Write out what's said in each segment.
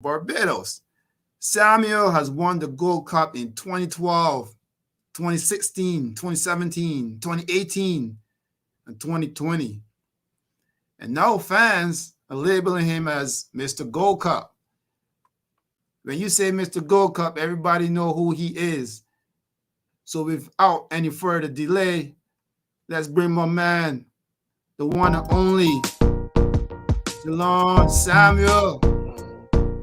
Barbados. Samuel has won the Gold Cup in 2012, 2016, 2017, 2018, and 2020. And now fans are labeling him as Mr. Gold Cup. When you say Mr. Gold Cup, everybody know who he is. So without any further delay, let's bring my man, the one and only Jalon Samuel.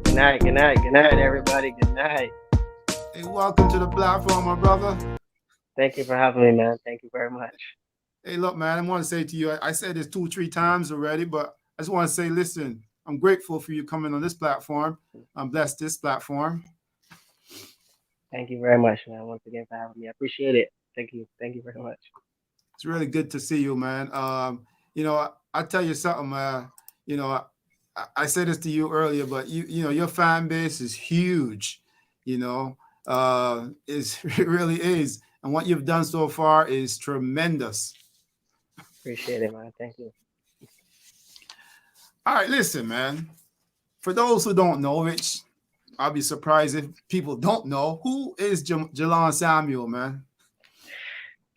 Good night, everybody. Good night. Hey, welcome to the platform, my brother. Thank you for having me, man. Thank you very much. Hey, look, man, I want to say to you, I said this two, three times already, but I just want to say, listen, I'm grateful for you coming on this platform. I'm blessed this platform. Thank you very much, man. Once again for having me. I appreciate it. Thank you. Thank you very much. It's really good to see you, man. I tell you something, you know, I said this to you earlier, but your fan base is huge. You know, it really is, and what you've done so far is tremendous. Appreciate it, man. Thank you. All right, listen, man. For those who don't know, which I'll be surprised if people don't know, who is Jalon Samuel, man?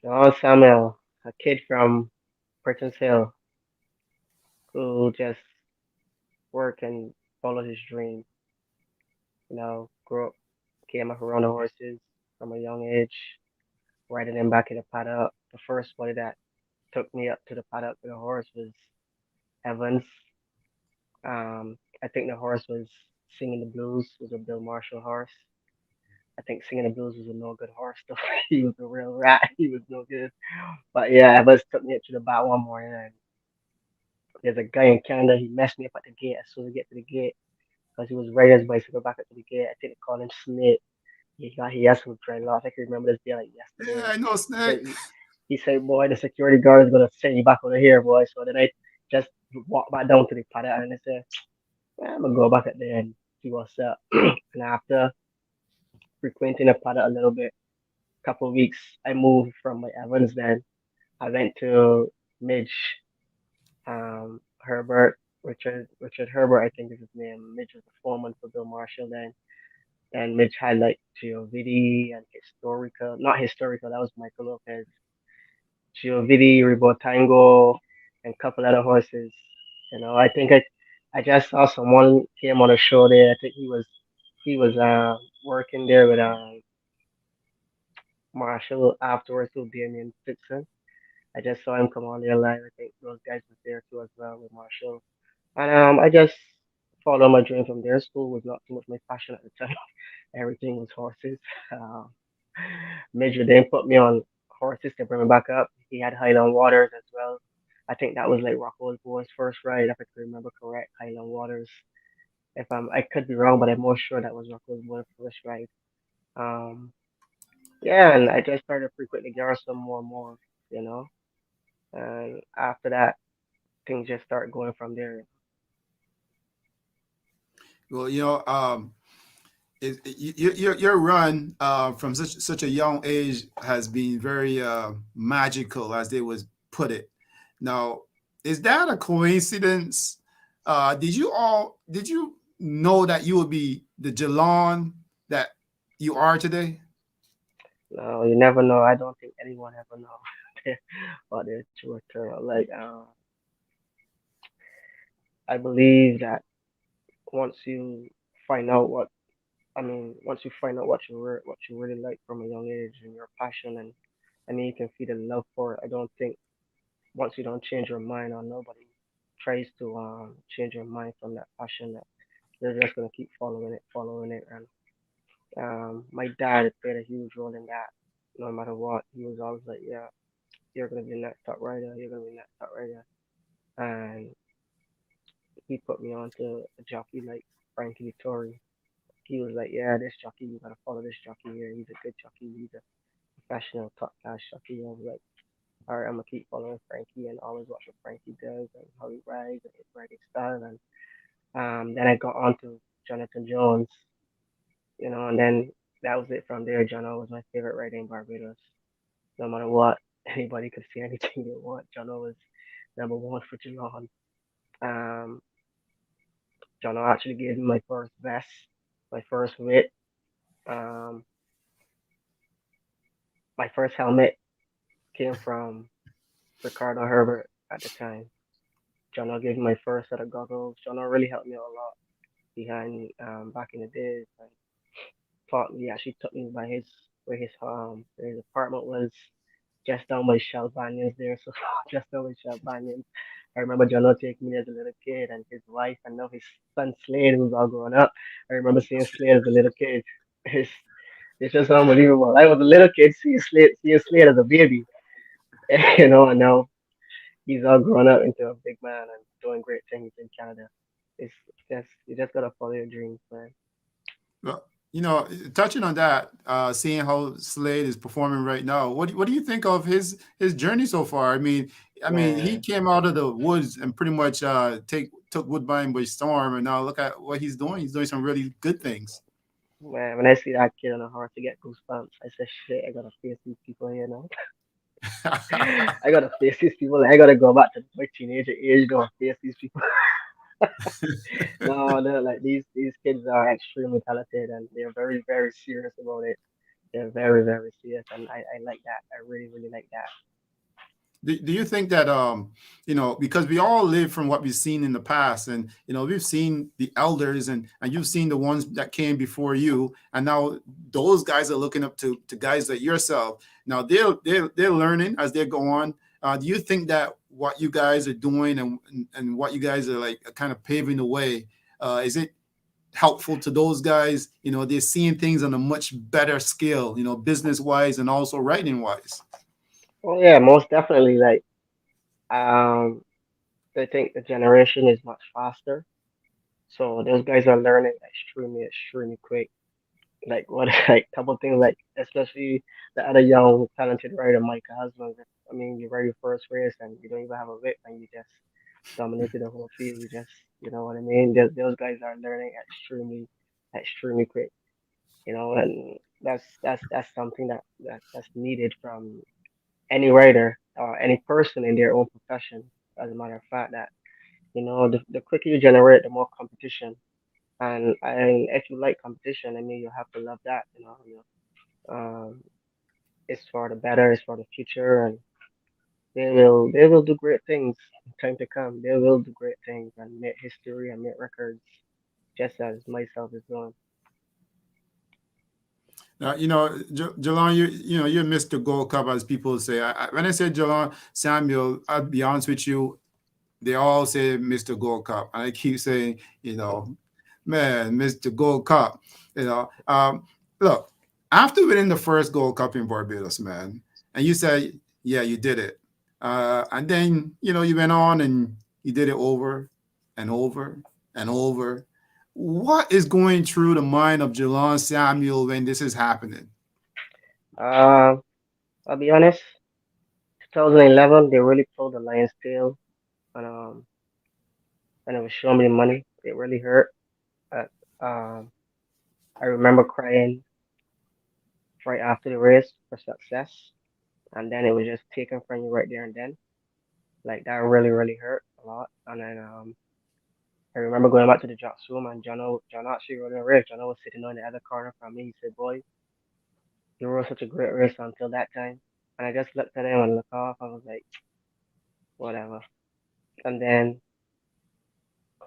Jalon Samuel, a kid from Burton's Hill who just worked and followed his dream. Grew up, came up around the horses from a young age, riding them back in the paddock. The first body that took me up to the paddock with a horse was Evans. I think the horse was singing the blues, was a Bill Marshall horse. I think singing the blues was a no good horse though. He was a real rat. He was no good. But yeah, Evans took me up to the bat one morning, and there's a guy in Canada. He messed me up at the gate as soon as I get to the gate because he was riding his bicycle back up to the gate. I think they called him Snake. He had some dreadlocks. I can remember this day like Yeah, yesterday. I know He said Snake. he said, boy, the security guard is gonna send you back over here, boy. So then I just walked back down to the paddock and I said, well, I'm gonna go back up there and see what's up. And after frequenting the paddock a little bit, couple of weeks, I moved from my Evans. Then I went to Midge, Herbert, Richard Herbert, I think is his name. Midge was the foreman for Bill Marshall then. And Midge had like Giovidi and Historical, not Historical, that was Michael Lopez. Giovidi, Ribotango, and a couple other horses. I think I just saw someone came on the show there. I think he was working there with Marshall afterwards with Damien Dixon. I just saw him come on there live. I think those guys was there too as well with Marshall. And I just followed my dream from there. School was not too much my passion at the time. Everything was horses. Um, Major then put me on horses to bring me back up. He had Highland Waters as well. I think that was like Rocco's boy's first ride, if I can remember correct. Highland Waters. I could be wrong, but I'm more sure that was Rocco's boy's first ride. Um, yeah, and I just started frequently Garrison more and more, you know. And after that, things just start going from there. Well, your run from such a young age has been very magical, as they would put it. Now, is that a coincidence? Did you know that you would be the Jalon that you are today? No, you never know. I don't think anyone ever know about their true turn. I believe that once you find out what once you find out what you really like from a young age and your passion, and you can feel the love for it. I don't think once you don't change your mind, or nobody tries to change your mind from that passion, that you're just gonna keep following it. And my dad played a huge role in that. No matter what, he was always like, "Yeah, you're gonna be the next top rider. You're gonna be the next top rider." And he put me on to a jockey like Frankie Vittori. He was like, "Yeah, this jockey, you gotta follow this jockey here. He's a good jockey. He's a professional, top class jockey." I was like, "All right, I'm gonna keep following Frankie and always watch what Frankie does and how he rides and his riding style." And then I got on to Jonathan Jones, and then that was it from there. Jono was my favorite rider in Barbados. No matter what, anybody could say anything they want. Jono was number one for Geelong. Um, John actually gave me my first vest, my first weight, um, my first helmet came from Ricardo Herbert at the time. John gave me my first set of goggles. John really helped me out a lot behind back in the days. And taught me, actually took me by his where his apartment was just down by Shell Banyans there. So just down by Shell Banyans. I remember John taking me as a little kid and his wife and now his son Slade who's all grown up. I remember seeing Slade as a little kid. It's it's just unbelievable. I was a little kid seeing Slade as a baby. And now he's all grown up into a big man and doing great things in Canada. It's just you just gotta follow your dreams, man. Well, touching on that, seeing how Slade is performing right now, what do you think of his journey so far? I mean, he Man, came out of the woods and pretty much take took Woodbine by storm, and now look at what he's doing. He's doing some really good things. man, when I see that kid on the horse, I get goosebumps. I say, shit, I gotta face these people here now. I gotta face these people. I gotta go back to my teenager age, go and face these people. No, they're like these kids are extremely talented and they're very, very serious about it. They're very, very serious, and I like that. I really, really like that. Do you think that because we all live from what we've seen in the past, and we've seen the elders, and you've seen the ones that came before you, and now those guys are looking up to guys like yourself. Now they're learning as they go on. Do you think that what you guys are doing, and what you guys are like kind of paving the way, is it helpful to those guys? They're seeing things on a much better scale, business wise and also writing wise. Oh yeah, most definitely. Like um, I think the generation is much faster, so those guys are learning extremely, extremely quick. Like what, like couple things, like especially the other young talented rider, Mike Husband. I mean, you ride your first race and you don't even have a whip, and you just dominated the whole field. You just, you know what I mean? Those guys are learning extremely, extremely quick. And that's something that's needed from any writer or any person in their own profession. As a matter of fact, that the quicker you generate, the more competition. And if you like competition, I mean, you have to love that. It's for the better, it's for the future, and they will do great things in time to come. They will do great things and make history and make records, just as myself is doing. Jalon, you're Mr. Gold Cup, as people say. When I say Jalon Samuel, I'll be honest with you, they all say Mr. Gold Cup, and I keep saying, man, Mr. Gold Cup. Look, after winning the first Gold Cup in Barbados, man, and you said, yeah, you did it, and then you went on and you did it over and over and over. What is going through the mind of Jalon Samuel when this is happening? Um, I'll be honest. 2011, they really pulled the lion's tail, and it was showing me the money. It really hurt. Uh, um, I remember crying right after the race for success, and then it was just taken from you right there and then. Like that really, really hurt a lot. And then I remember going back to the jocks room and John actually rode a race. John was sitting on the other corner from me. He said, "Boy, you rode such a great race until that time." And I just looked at him and looked off. I was like, whatever. And then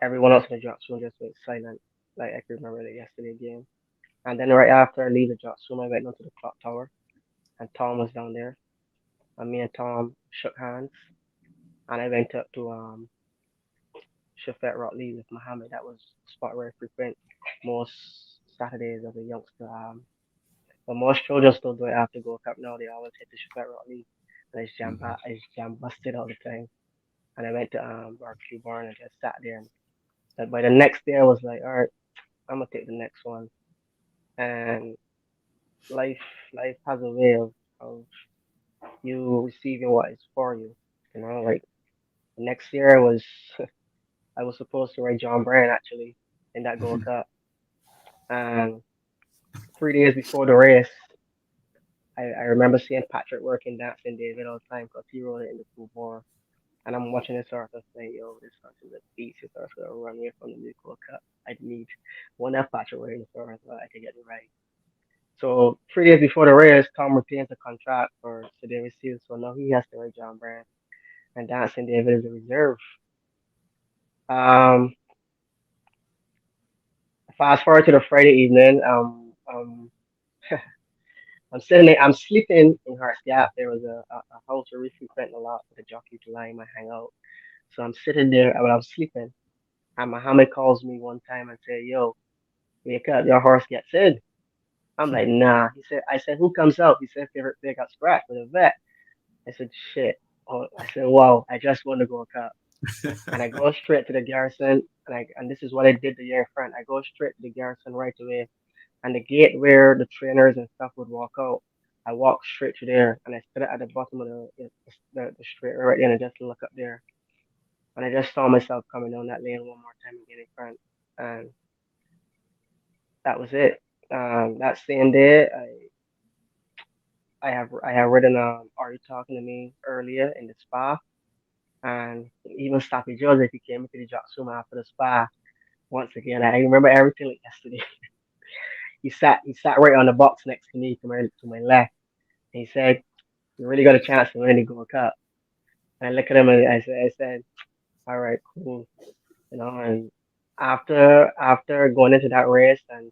everyone else in the jocks room just went silent. Like I can remember the yesterday game. And then right after I leave the jocks room, I went down to the clock tower and Tom was down there. And me and Tom shook hands. And I went up to Shafet Rotley with Mohammed. That was a spot where I frequent most Saturdays as a youngster. But most children still do it after Gold Cup now. They always hit the Shafet Rotley. And Mhm. I just jam busted all the time. And I went to barbecue barn and just sat there. And but by the next day, I was like, all right, I'm gonna take the next one. And life life has a way of you receiving what is for you. Like next year I was supposed to ride John Bryan actually in that Gold Cup. And 3 days before the race, I remember seeing Patrick working dancing David all the time because he rode it in the Cool Bore. And I'm watching this horse and saying, yo, this horse is a beast. This horse is gonna run away from the new Gold Cup. I need one that patch away in the horse so I can get it right. So 3 days before the race, Tom retains a contract for Sir David Seals. So now he has to ride John Brand, and Dancing David is a reserve. Um, Fast forward to the Friday evening. I'm sleeping in Hearts Gap. There was a house where we frequent a lot with the jockey to lie my hangout. So I'm sitting there while I'm sleeping, and Muhammad calls me one time and say, "Yo, wake up, your horse gets in." I'm like, "Nah." I said, "Who comes out?" He said, "Favorite pig got scratched with a vet." I said, "Shit." Oh, I said, "Wow, I just won the Gold Cup." And I go straight to the garrison, and this is what I did the year in front. I go straight to the garrison right away, and the gate where the trainers and stuff would walk out. I walked straight to there, and I stood at the bottom of the straight right there, and I just look up there, and I just saw myself coming down that lane one more time and getting in front, and that was it. That same day, I have ridden Are You Talking to Me earlier in the spa, and even Sappy Joseph, he came into the jock room after the spa once again. I remember everything like yesterday. He sat right on the box next to me to my left. And he said, "You really got a chance to win the Gold Cup." And I looked at him and I said, "All right, cool." And after going into that race, and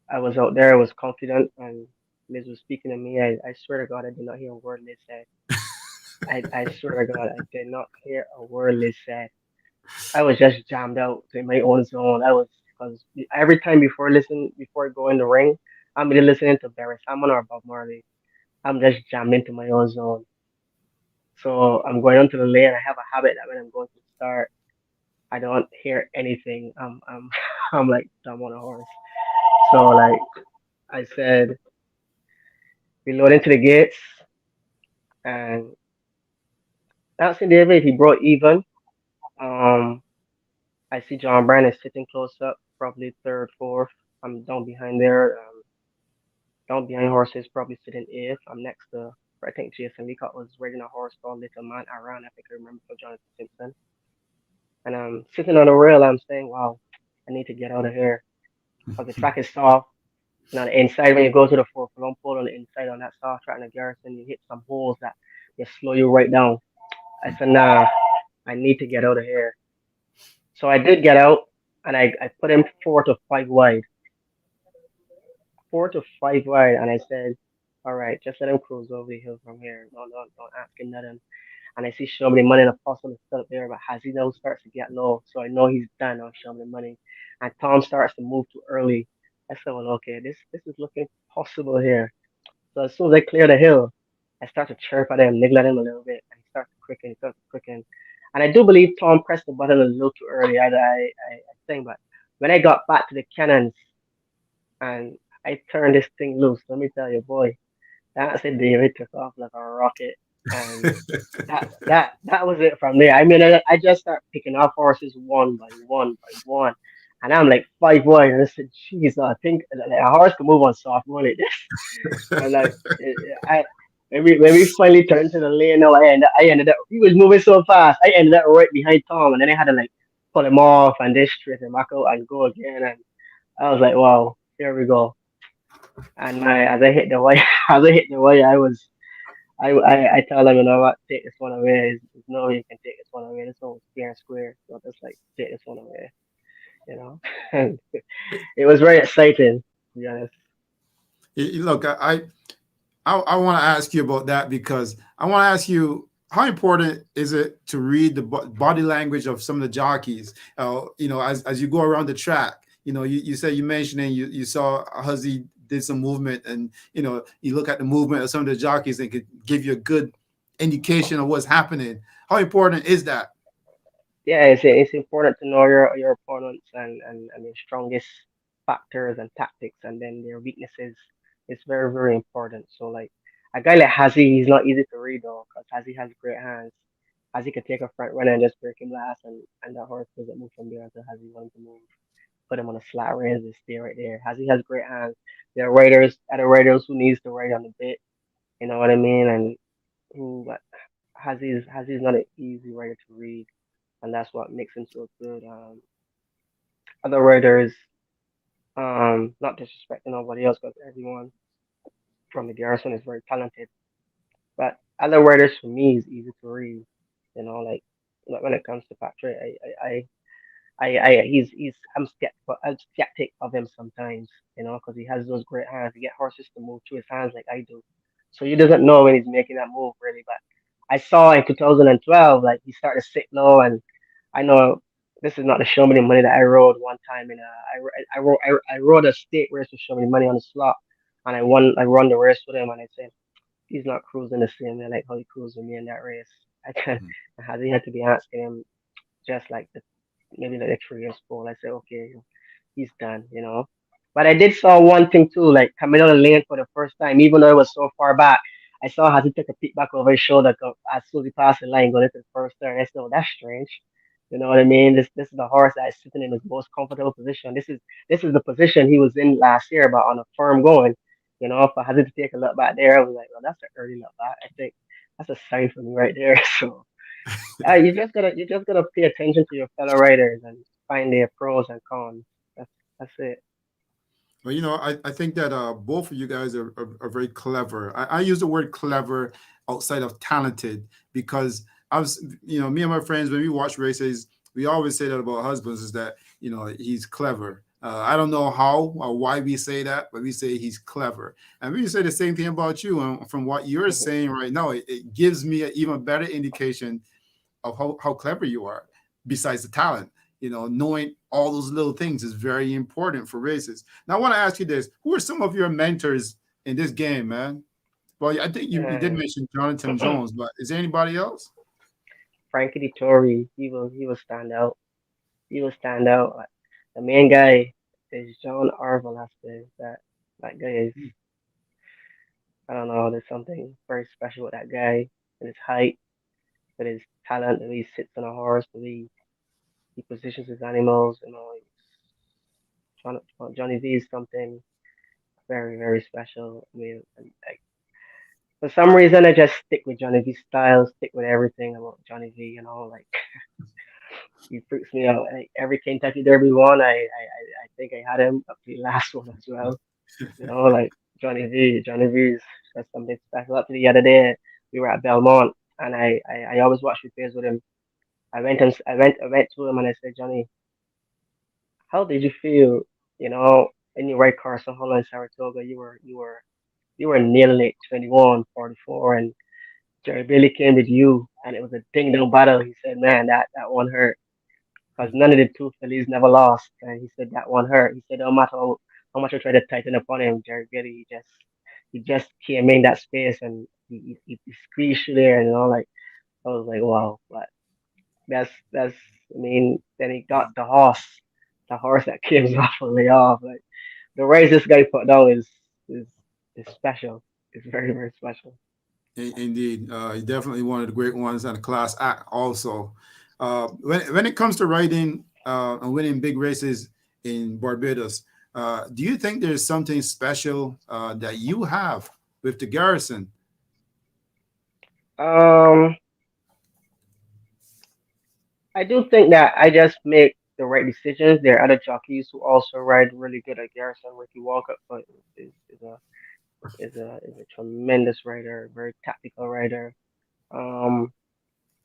I was out there, I was confident, and Liz was speaking to me. I swear to God, I did not hear a word Liz said. I swear to God, I did not hear a word Liz said. I was just jammed out in my own zone. I was because every time before I go in the ring, I'm either listening to Barry Salmon or Bob Marley. I'm just jammed into my own zone. So I'm going onto the lane. I have a habit that when I'm going to start, I don't hear anything. I'm like dumb on a horse. So like I said, we load into the gates, and that's in David. He brought even. Um, I see John Bryan is sitting close up, probably third, fourth. I'm down behind there. Down behind horses, probably sitting eighth. I'm next to, I think Jason Leacock was riding a horse called Little Man Around. I think I remember for Jonathan Simpson. And I'm sitting on the rail. I'm saying, wow, I need to get out of here because the track is soft. And on the inside, when you go to the fourth long pole on the inside on that soft track in the garrison, you hit some holes that they slow you right down. I said, nah, I need to get out of here. So I did get out, and I put him 4 to 5 wide, 4 to 5 wide, and I said, all right, just let him cruise over the hill from here. Don't ask him nothing. And I see Show Me the Money and Apostle is still up there, but Hazy now starts to get low, so I know he's done on Show Me the Money. And Tom starts to move too early. I said, well, okay, this is looking possible here. So as soon as I clear the hill, I start to chirp at him, niggle at him a little bit, and he starts to quicken. And I do believe Tom pressed the button a little too early. I think, but when I got back to the cannons and I turned this thing loose, let me tell you, boy, that's it, David took off like a rocket, and that was it from there. I mean, I just start picking off horses one by one by one, and I'm like 5 wide, and I said, "Jeez, I think a horse can move on soft one like this." And like, I when we finally turned to the lane, now I ended up. He was moving so fast. I ended up right behind Tom, and then I had to like pull him off and then straighten him back out and go again. And I was like, "Wow, here we go." And as I hit the wire, as I hit the wire, I tell them, you know what, take this one away. There's no way you can take this one away. This one was fair and square. So just like take this one away, you know. And it was very exciting, to be honest. Look, I want to ask you about that because I want to ask you how important is it to read the body language of some of the jockeys? As you go around the track, you said you mentioning you saw Huzzy did some movement, and you look at the movement of some of the jockeys and could give you a good indication of what's happening. How important is that? Yeah, it's important to know your opponents and their strongest factors and tactics, and then their weaknesses. It's very very important. So like a guy like Hazi, he's not easy to read though, because Hazi has great hands. Hazi can take a front runner and just break him last, and that horse doesn't move from there until Hazi wants to move. Put him on a flat reins and stay right there. Hazi has great hands. There are other riders who needs to ride on the bit. You know what I mean? And who Hazzy's not an easy writer to read, and that's what makes him so good. Other writers, not disrespecting nobody else, because everyone from the Garrison is very talented. But other writers for me is easy to read. Like when it comes to Patrick, I'm skeptic of him sometimes, because he has those great hands. He get horses to move through his hands like I do. So he doesn't know when he's making that move really. But I saw in 2012, like he started to sit low, and I know this is not the show me the money that I rode one time in a I rode a state race with show me the money on the slot, and I run the race with him, and I said he's not cruising the same way like how he cruised with me in that race. I can I had to be asking him just like maybe like the 3 years old. I said, okay, he's done. But I did saw one thing too, like coming on the lane for the first time, even though it was so far back. I saw how he took a peek back over his shoulder as soon as he passed the line going into the first turn. I said, oh, that's strange. You know what I mean? This is the horse that is sitting in his most comfortable position. This is the position he was in last year, but on a firm going. If I had to take a look back there, I was like, well, that's an early look back. I think that's a sign for me right there. So you just gotta pay attention to your fellow writers and find their pros and cons. That's it. Well, I think that both of you guys are very clever. I use the word clever outside of talented because me and my friends, when we watch races, we always say that about husbands is that, he's clever. I don't know how or why we say that, but we say he's clever. And we say the same thing about you. And from what you're saying right now, it gives me an even better indication of how clever you are, besides the talent. Knowing all those little things is very important for races. Now, I want to ask you this: who are some of your mentors in this game, man? Well, I think you did And mention Jonathan Jones, but is there anybody else? Frankie Dettori, he will stand out. He will stand out. Like, the main guy is John Arvelasquez. That guy is, I don't know. There's something very special with that guy, with his height, with his talent, the way he sits on a horse, the way he positions his animals. Johnny V is something very, very special. I mean, and, like, for some reason, I just stick with Johnny V style, stick with everything about Johnny V. Like he freaks me out. Like, every Kentucky Derby one, I think I had him up to the last one as well. Like Johnny V is just something special. Up to the other day, we were at Belmont, and I always watch replays with him. I went to him and I said, Johnny, how did you feel? In your right Carson Hollow in Saratoga, you were nailing it 21, 44, and Jerry Bailey came with you, and it was a ding dong battle. He said, man, that one hurt because none of the two fillies never lost, and he said that one hurt. He said no matter how much I tried to tighten up on him, Jerry Bailey he just came in that space and he squeezed you there, and like I was like, wow, but that's I mean, then he got the horse that came off of the off. Like the race this guy put down is is special. It's very, very special. Indeed, he's definitely one of the great ones and a class act also. When it comes to riding and winning big races in Barbados, do you think there's something special that you have with the garrison? Um, I do think that I just make the right decisions. There are other jockeys who also ride really good at Garrison. Ricky Walcott is a tremendous rider, very tactical rider. Um,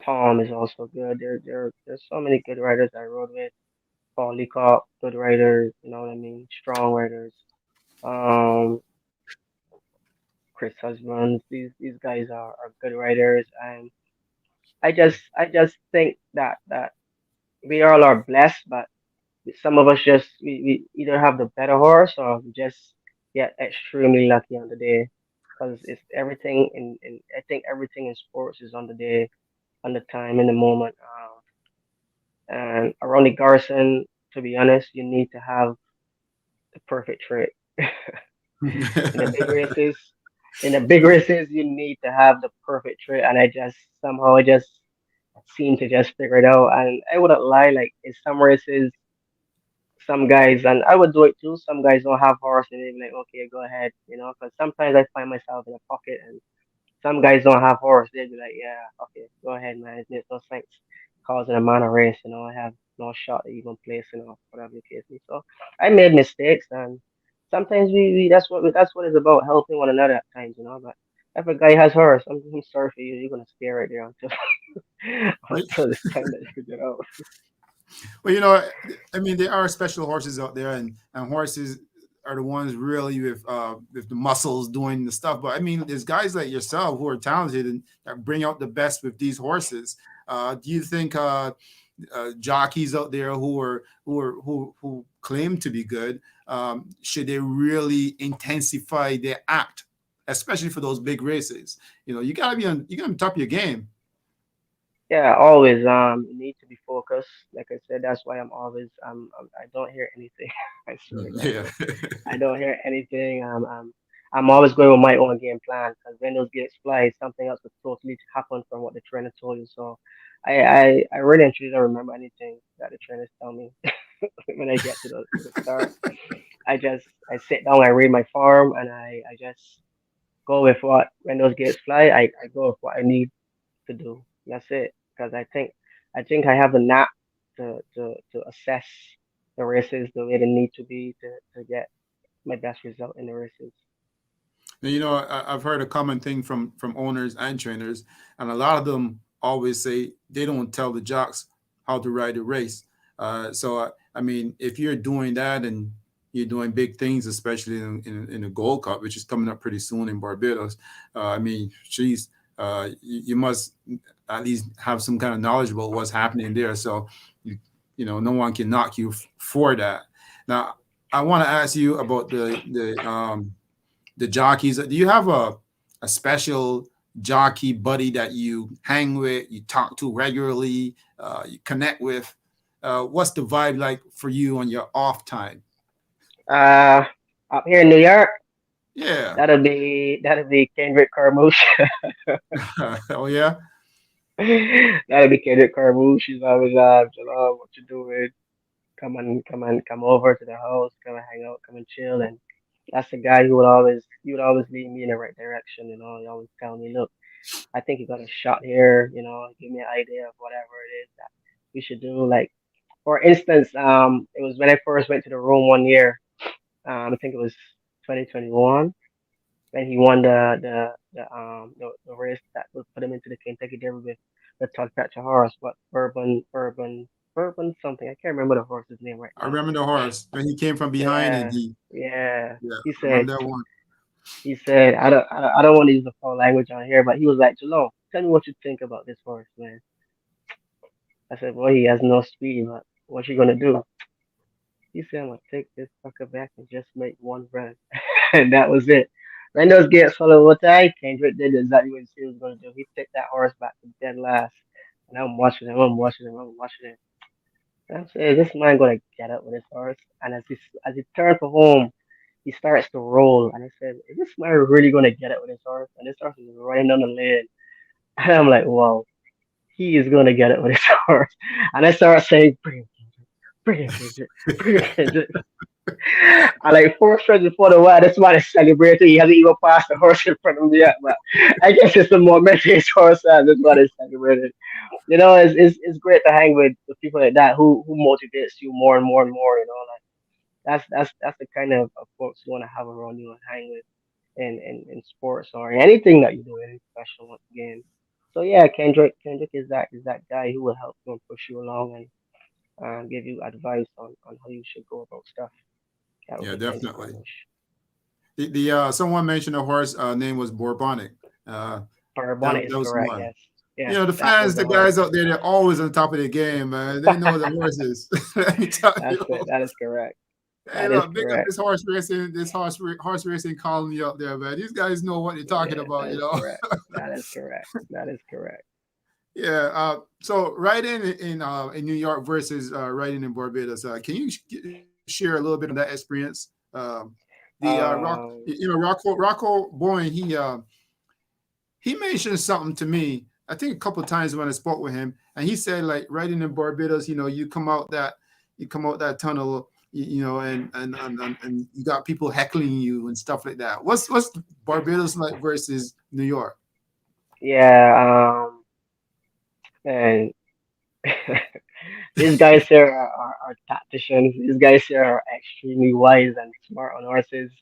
Tom is also good. There's so many good riders I rode with. Paul Leacock, good riders. You know what I mean? Strong riders. Um, Chris Husbands. These guys are good riders, and I just think that we all are blessed, but some of us just we either have the better horse or we just get extremely lucky on the day because it's everything in I think everything in sports is on the day, on the time, in the moment. And around the Garrison, to be honest, you need to have the perfect trick. in the big races, in the big races, you need to have the perfect trick, and I just seem to just figure it out. And I wouldn't lie, like in some races, some guys, and I would do it too. Some guys don't have horse, and they're like, okay, go ahead, because sometimes I find myself in a pocket, and some guys don't have horse. They'd be like, yeah, okay, go ahead, man. It makes no sense causing a man a race. I have no shot at even placing or whatever the case is. So I made mistakes, and sometimes that's what it's about, helping one another at times. But if a guy has horse, I'm sorry for you. You're gonna stay right there until Well, until the time that you get out. well, I mean, there are special horses out there, and horses are the ones really with the muscles doing the stuff. But I mean, there's guys like yourself who are talented and that bring out the best with these horses. Do you think jockeys out there who claim to be good, should they really intensify their act, especially for those big races? You gotta be top of your game. Yeah, always. You need to be focused. Like I said, that's why I'm always. I don't hear anything. I swear to God, Yeah. bro. I don't hear anything. I'm always going with my own game plan because when those gates fly, something else would totally happen from what the trainer told you. So, I really and truly don't remember anything that the trainers tell me when I get to the start. I sit down, I read my form, and I just go with what when those gates fly. I go with what I need to do. That's it. Because I think I have the knack to assess the races the way they need to be to get my best result in the races. Now, I've heard a common thing from owners and trainers, and a lot of them always say they don't tell the jocks how to ride a race. I mean, if you're doing that and you're doing big things, especially in the Gold Cup, which is coming up pretty soon in Barbados, I mean, geez, you must at least have some kind of knowledge about what's happening there. So, no one can knock you for that. Now, I want to ask you about the jockeys. Do you have a special jockey buddy that you hang with, you talk to regularly, you connect with? What's the vibe like for you on your off time? Uh, Up here in New York, Yeah. that'll be Kendrick Carmouche. Oh yeah. That'll be Kendrick Carmouche. She's always Jalon, what you doing? Come over to the house, come and hang out, come and chill. And that's the guy he would always lead me in the right direction. He always tell me, look, I think you got a shot here. Give me an idea of whatever it is that we should do. Like for instance, it was when I first went to the room one year. I think it was 2021 when he won the race that would put him into the Kentucky Derby with the Todd Catcher horse, but Bourbon something. I can't remember the horse's name right I now. remember the horse when he came from behind and Yeah, he, yeah. yeah, He I remember said that one. he said I don't want to use the foul language on here, but he was like, Jalone, tell me what you think about this horse, man. I said, well, he has no speed, but what you gonna do? He said, I'm gonna take this sucker back and just make one run. And that was it. When those gates followed what I Kendrick did exactly what he was gonna do. He took that horse back to dead last. And I'm watching him. And I'm saying, this man gonna get up with his horse. And as he turned for home, he starts to roll. And I said, is this man really gonna get it with his horse? And this horse is running down the lane. And I'm like, wow, he is gonna get it with his horse. And I start saying, bring him, Kendrick, bring him, Kendrick. I like 4 stretches before the while, this man is celebrating. He hasn't even passed the horse in front of me yet, but I guess it's the moment his horse has. This man is celebrating. It's great to hang with people like that who motivates you more and more and more. Like that's the kind of folks you want to have around you and hang with in sports or in anything that you do, any professional once again. So yeah, Kendrick is that guy who will help you and push you along and give you advice on how you should go about stuff. That would Yeah, be Kendrick definitely. Carmush. The someone mentioned the horse name was Bourbonic. Uh, Bonnet is that was correct. one. Yes, yes, The that was fans, the the horse. guys out there, they're always on top of their game, man. They know the horses. Let me tell That's you. it. That is correct. Hey, That is look, big up correct. this horse racing colony out there, man. These guys know what they're talking Yeah, about, that is correct. That is correct. That is correct. Yeah. So riding in New York versus riding in Barbados, can you share a little bit on that experience? The Um, Rocco Boyne, he mentioned something to me. I think a couple of times when I spoke with him, and he said like riding in Barbados, you come out that tunnel, and you got people heckling you and stuff like that. What's Barbados like versus New York? Yeah, and these guys here are tacticians. These guys here are extremely wise and smart on horses.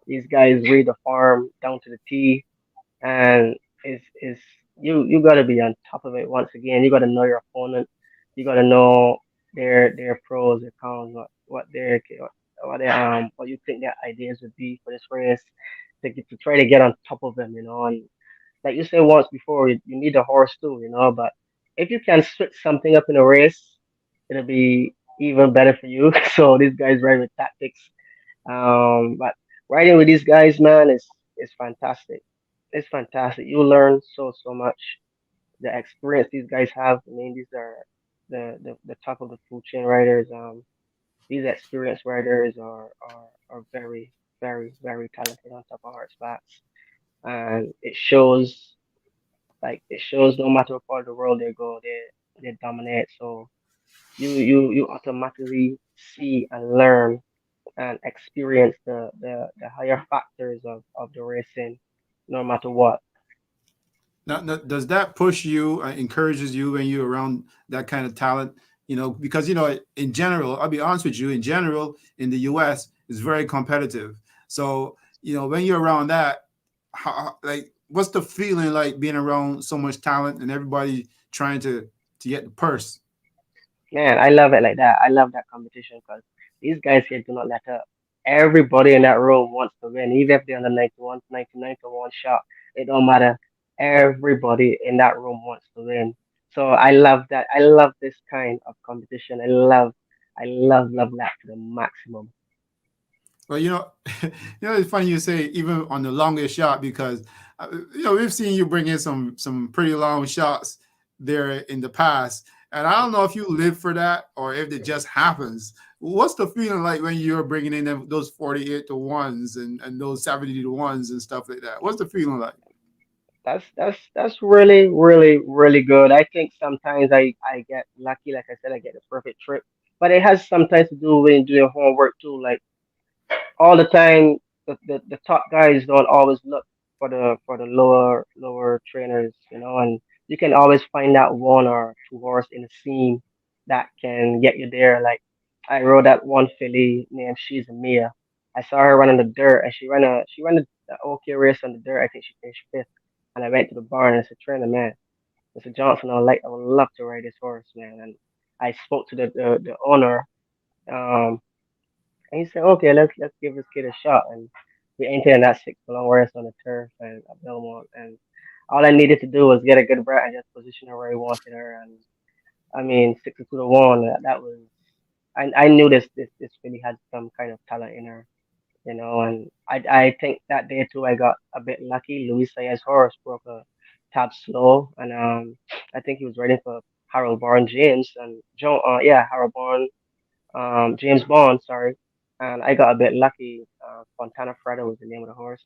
These guys read the farm down to the T, and is you got to be on top of it. Once again, you got to know your opponent. You got to know their pros, their cons, what you think their ideas would be for this race to try to get on top of them, and like you said once before, you need a horse too, but if you can switch something up in a race, it'll be even better for you. So these guys ride with tactics. But riding with these guys, man, is fantastic. It's fantastic. You learn so much. The experience these guys have. I mean, these are the top of the food chain riders. These experienced riders are very very talented on top of horsebacks, and it shows no matter what part of the world they go, they dominate. So you automatically see and learn and experience the higher factors of the racing, no matter what. Now, does that push you, encourages you when you're around that kind of talent? Because in general, I'll be honest with you. In general, in the U.S., it's very competitive. So when you're around that, like, what's the feeling like being around so much talent and everybody trying to get the purse? Man, I love it like that. I love that competition because these guys here do not let up. Everybody in that room wants to win, even if they're on the 91, 99 to one shot. It don't matter. Everybody in that room wants to win. So I love that. I love this kind of competition. I love that to the maximum. Well, it's funny you say even on the longest shot because we've seen you bring in some pretty long shots there in the past, and I don't know if you live for that or if it just happens. What's the feeling like when you're bringing in those 48 to ones and those 70 to ones and stuff like that? What's the feeling like? That's really really good. I think sometimes I get lucky, like I said, I get a perfect trip, but it has sometimes to do with doing homework too. Like all the time, the top guys don't always look for the lower trainers, and you can always find that one or two horse in the scene that can get you there. Like I rode that one filly named She's a Mia. I saw her run on the dirt, and she ran a okay race on the dirt. I think she finished fifth, and I went to the barn and I said, "Trainer, man, Mr. Johnson, I would love to ride this horse, man." And I spoke to the owner. Um, and he said, okay, let's give this kid a shot. And we entered in that 6 long race on the turf and at Belmont. And all I needed to do was get a good breath and just position her where he wanted her. And I mean, 62 to one. That was I knew this really had some kind of talent in her, And I think that day too I got a bit lucky. Luis Saez horse broke a tad slow, and I think he was ready for Harold Barn James and Joe. Yeah, Harold Barn James Bond, sorry, and I got a bit lucky. Fontana Freda was the name of the horse.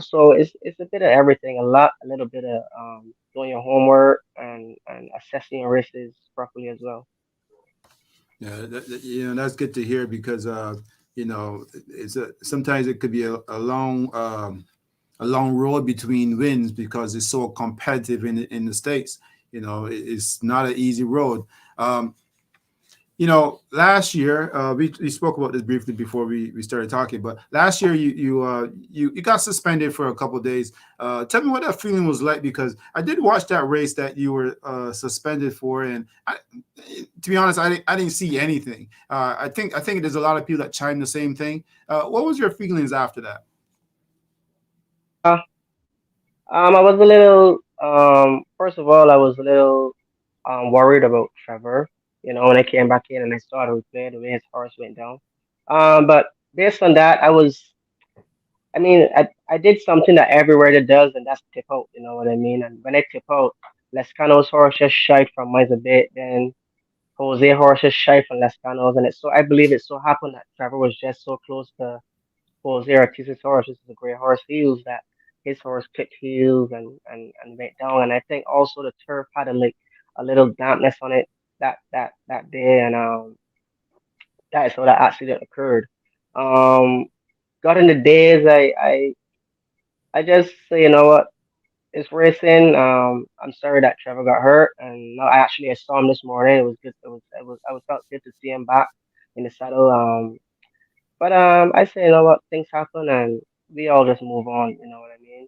So it's a bit of everything, a little bit of doing your homework and assessing your risks properly as well. Yeah, that's good to hear because sometimes it could be a long road between wins because it's so competitive in the states. It's not an easy road. Um, last year we spoke about this briefly before we started talking, but last year you got suspended for a couple of days. Tell me what that feeling was like because I did watch that race that you were suspended for, and to be honest, I didn't see anything. I think there's a lot of people that chime the same thing. What was your feelings after that? Uh, I was a little first of all, I was a little worried about Trevor. When I came back in and I saw the replay, the way his horse went down. But based on that, I mean, I did something that every rider does, and that's tip out. You know what I mean? And when I tip out, Lescano's horse just shied from miles a bit. Then Jose horse just shied from Lescano's, and I believe it so happened that Trevor was just so close to Jose Ortiz's horse. This is a great horse heels that his horse clipped heels and went down. And I think also the turf had a little dampness on it that day, and that is how that accident occurred. Um, got in the days, I just say, you know what? it's racing. I'm sorry that Trevor got hurt, and no, I saw him this morning. It was good. I was felt good to see him back in the saddle. But I say, you know what, things happen, and we all just move on. You know what I mean?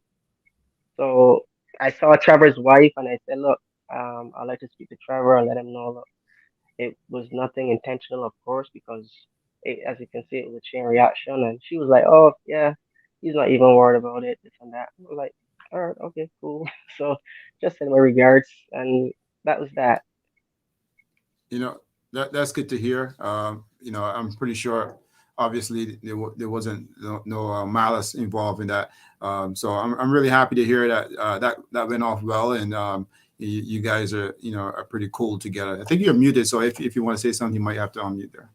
So I saw Trevor's wife, and I said, look, I'd like to speak to Trevor and let him know, look, it was nothing intentional, of course, because as you can see, it was a chain reaction. And she was like, "Oh, yeah, he's not even worried about it, this and that." I was like, "All right, okay, cool." So just send my regards, and that was that. You know, that's good to hear. I'm pretty sure. Obviously, there wasn't no malice involved in that. So I'm really happy to hear that that went off well, and you guys are are pretty cool together. I think you're muted, so if you want to say something, you might have to unmute there.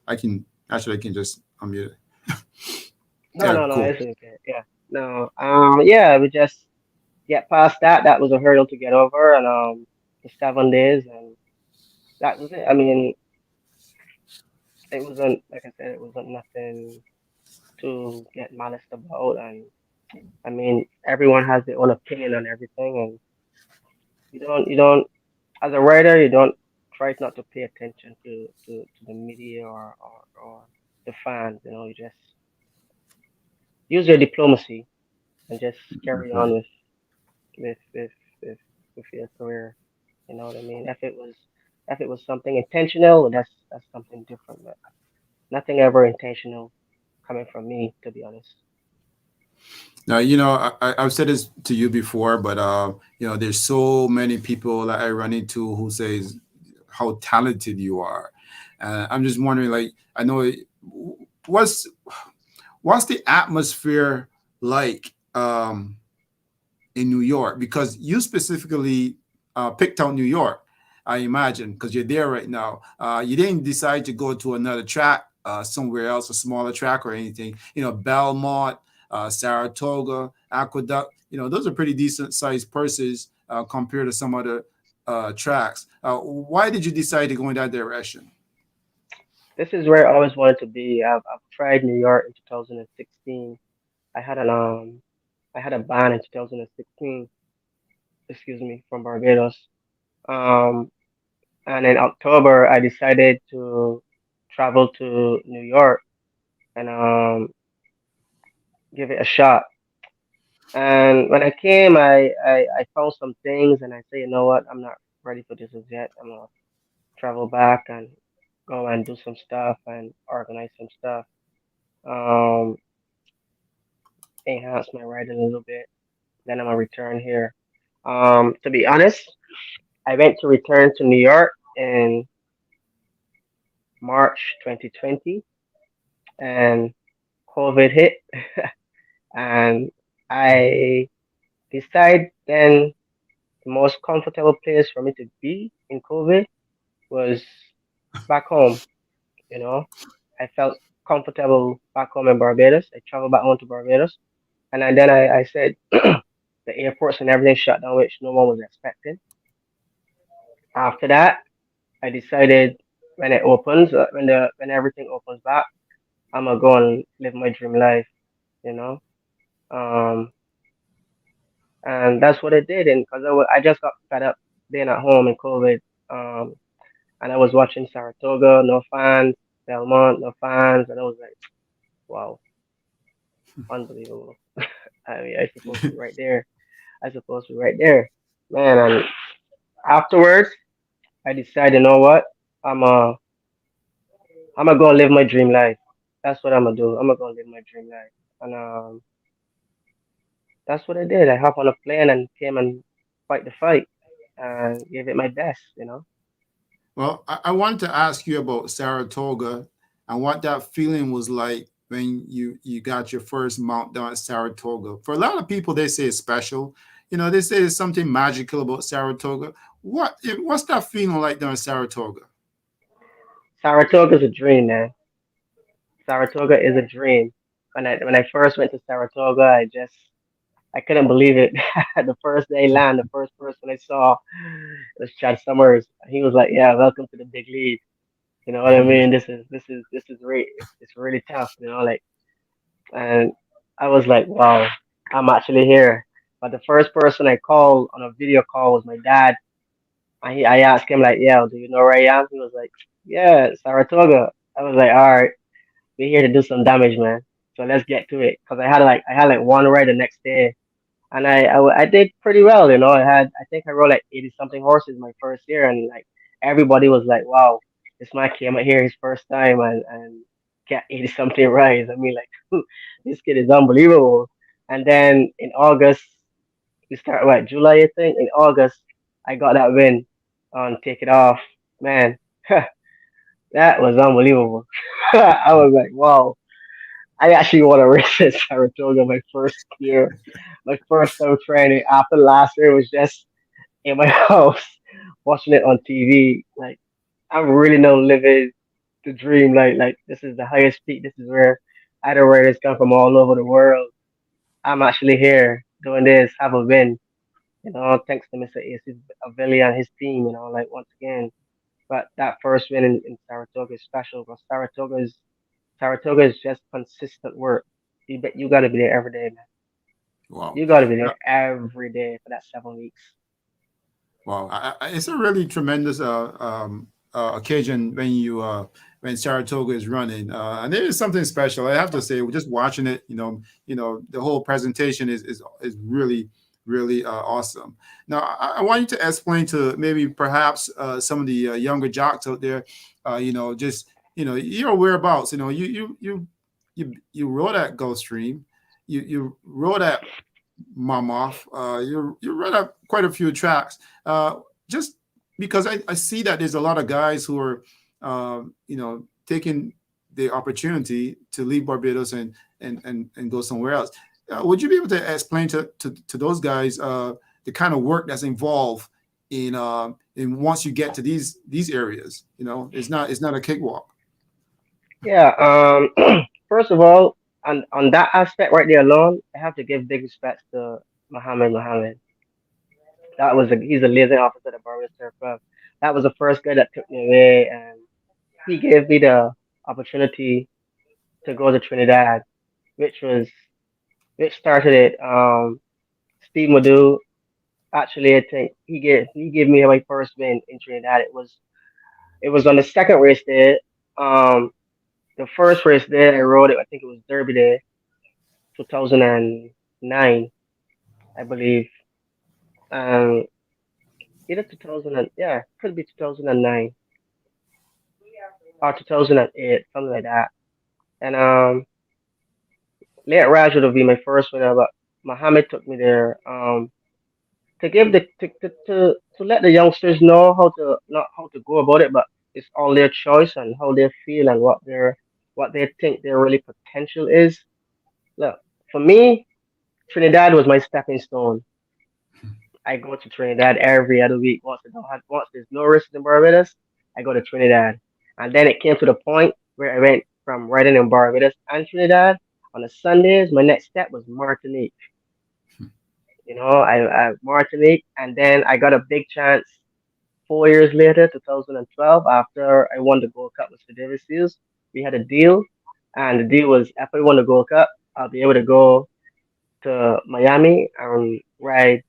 I can just unmute it. No, Yeah, no, no, cool. it's okay. Yeah, no, yeah, we just get past that. That was a hurdle to get over, and the 7 days, and that was it. I mean, it wasn't like I said, it wasn't nothing to get malice about, and I mean, everyone has their own opinion on everything, and you don't, as a writer, you don't try not to pay attention to the media or the fans. You know, you just use your diplomacy and just carry That's right. on with with with, with your career. You know what I mean? If it was something intentional, that's something different. But nothing ever intentional coming from me, to be honest. Now, I've said this to you before, but there's so many people that I run into who says how talented you are. I'm just wondering, like, I know what's what's the atmosphere like in New York? Because you specifically picked out New York, I imagine, because you're there right now. You didn't decide to go to another track somewhere else, a smaller track or anything. Belmont, Saratoga, Aqueduct. Those are pretty decent sized purses compared to some other tracks. Why did you decide to go in that direction? This is where I always wanted to be. I've tried New York in 2016. I had an I had a band in 2016. Excuse me, from Barbados. Um, and in October, I decided to travel to New York and give it a shot. And when I came, I found some things, and I say, you know what, I'm not ready for this as yet. I'm gonna travel back and go and do some stuff and organize some stuff. Um, enhance my writing a little bit. Then I'm gonna return here. To be honest, I went to return to New York in March 2020, and COVID hit, and I decided then the most comfortable place for me to be in COVID was back home. You know, I felt comfortable back home in Barbados. I traveled back home to Barbados, and then I said the airports and everything shut down, which no one was expecting. After that, I decided when it opens, when everything opens back, I'm gonna go and live my dream life. You know, um, and that's what I did. And because I just got fed up being at home in COVID, um, and I was watching Saratoga, no fans, Belmont, no fans, and I was like, wow, unbelievable. I mean, I supposed to be right there. I supposed to be right there, man. And afterwards, I decided, you know what? I'm a I'm gonna go live my dream life. That's what I'm gonna do. I'm gonna go live my dream life, and that's what I did. I hopped on a plane and came and fight the fight and gave it my best. You know. Well, I wanted to ask you about Saratoga and what that feeling was like when you got your first mount down at Saratoga. For a lot of people, they say it's special. They say there's something magical about Saratoga. What's that feeling like down at Saratoga? Saratoga's a dream, man. Saratoga is a dream. When I first went to Saratoga, I couldn't believe it. The first day land, the first person I saw was Chad Summers. He was like, "Yeah, welcome to the big league." You know what I mean? This is great. It's really tough. You know, like, and I was like, "Wow, I'm actually here." But the first person I called on a video call was my dad. And I asked him like, "Yeah, do you know where I am?" He was like, "Yeah, Saratoga." I was like, "All right, we're here to do some damage, man. So let's get to it." Cause I had like one ride the next day, and I did pretty well, you know. I think I rode like 80 something horses my first year, and like everybody was like, "Wow, this man came out here his first time and get 80 something rides." I mean, like this kid is unbelievable. And then in August, we start what July, I think. In August, I got that win on Take It Off. Man, that was unbelievable. I was like, wow. I actually want to race at Saratoga my first year, my first time training. After last year, it was just in my house watching it on TV. Like I'm really now living the dream. Like this is the highest peak. This is where other riders come from all over the world. I'm actually here doing this. Have a win. You know, thanks to Mr. AC Avili and his team. You know, like once again. But that first win in Saratoga is special because Saratoga is just consistent work. You got to be there every day, man. Wow. You got to be Uh, there every day for that 7 weeks. Wow, it's a really tremendous occasion when when Saratoga is running, and there is something special. I have to say, just watching it, the whole presentation is really awesome. Now, I want you to explain to maybe perhaps some of the younger jocks out there, just your whereabouts. You rode at Gulfstream, you rode at Mamoff. You run up quite a few tracks. Just because I see that there's a lot of guys who are, taking the opportunity to leave Barbados and go somewhere else. Would you be able to explain to those guys the kind of work that's involved in once you get to these areas? It's not a cakewalk. Yeah. First of all, on that aspect right there alone, I have to give big respects to Mohammed. He's a liaison officer at the Barbados Turf Club. That was the first guy that took me away, and he gave me the opportunity to go to Trinidad, which was which started it. Steve Madu. Actually, I think he gave me my first win in Trinidad. It was on the second race day. Um, the first race day I rode it. I think it was Derby Day, 2009, I believe. Um, either 2000 and yeah, could be 2009 or 2008, something like that. And late Raj would be my first winner, but Mohammed took me there. To give the to let the youngsters know how to not how to go about it, but it's all their choice and how they feel and what they think their really potential is. Look, for me, Trinidad was my stepping stone. I go to Trinidad every other week. Once there's no races in Barbados, I go to Trinidad, and then it came to the point where I went from riding in Barbados and Trinidad on the Sundays. My next step was Martinique. You know, I Martinique, and then I got a big chance 4 years later, 2012, after I won the Gold Cup with Sir David Seals. We had a deal, and the deal was if I won the Gold Cup, I'll be able to go to Miami and ride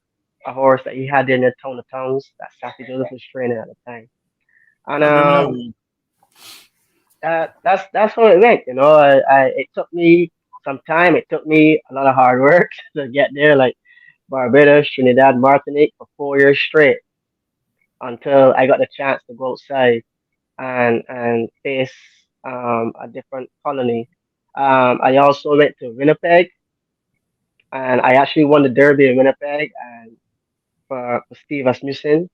a horse that he had there near Town of Towns that Sassy Joseph was training at the time. And I remember that one. that's how it went. You know, it took me some time. It took me a lot of hard work to get there, like Barbados, Trinidad, Martinique for 4 years straight until I got the chance to go outside and face a different colony. I also went to Winnipeg and I actually won the Derby in Winnipeg and for Steve Asmussen.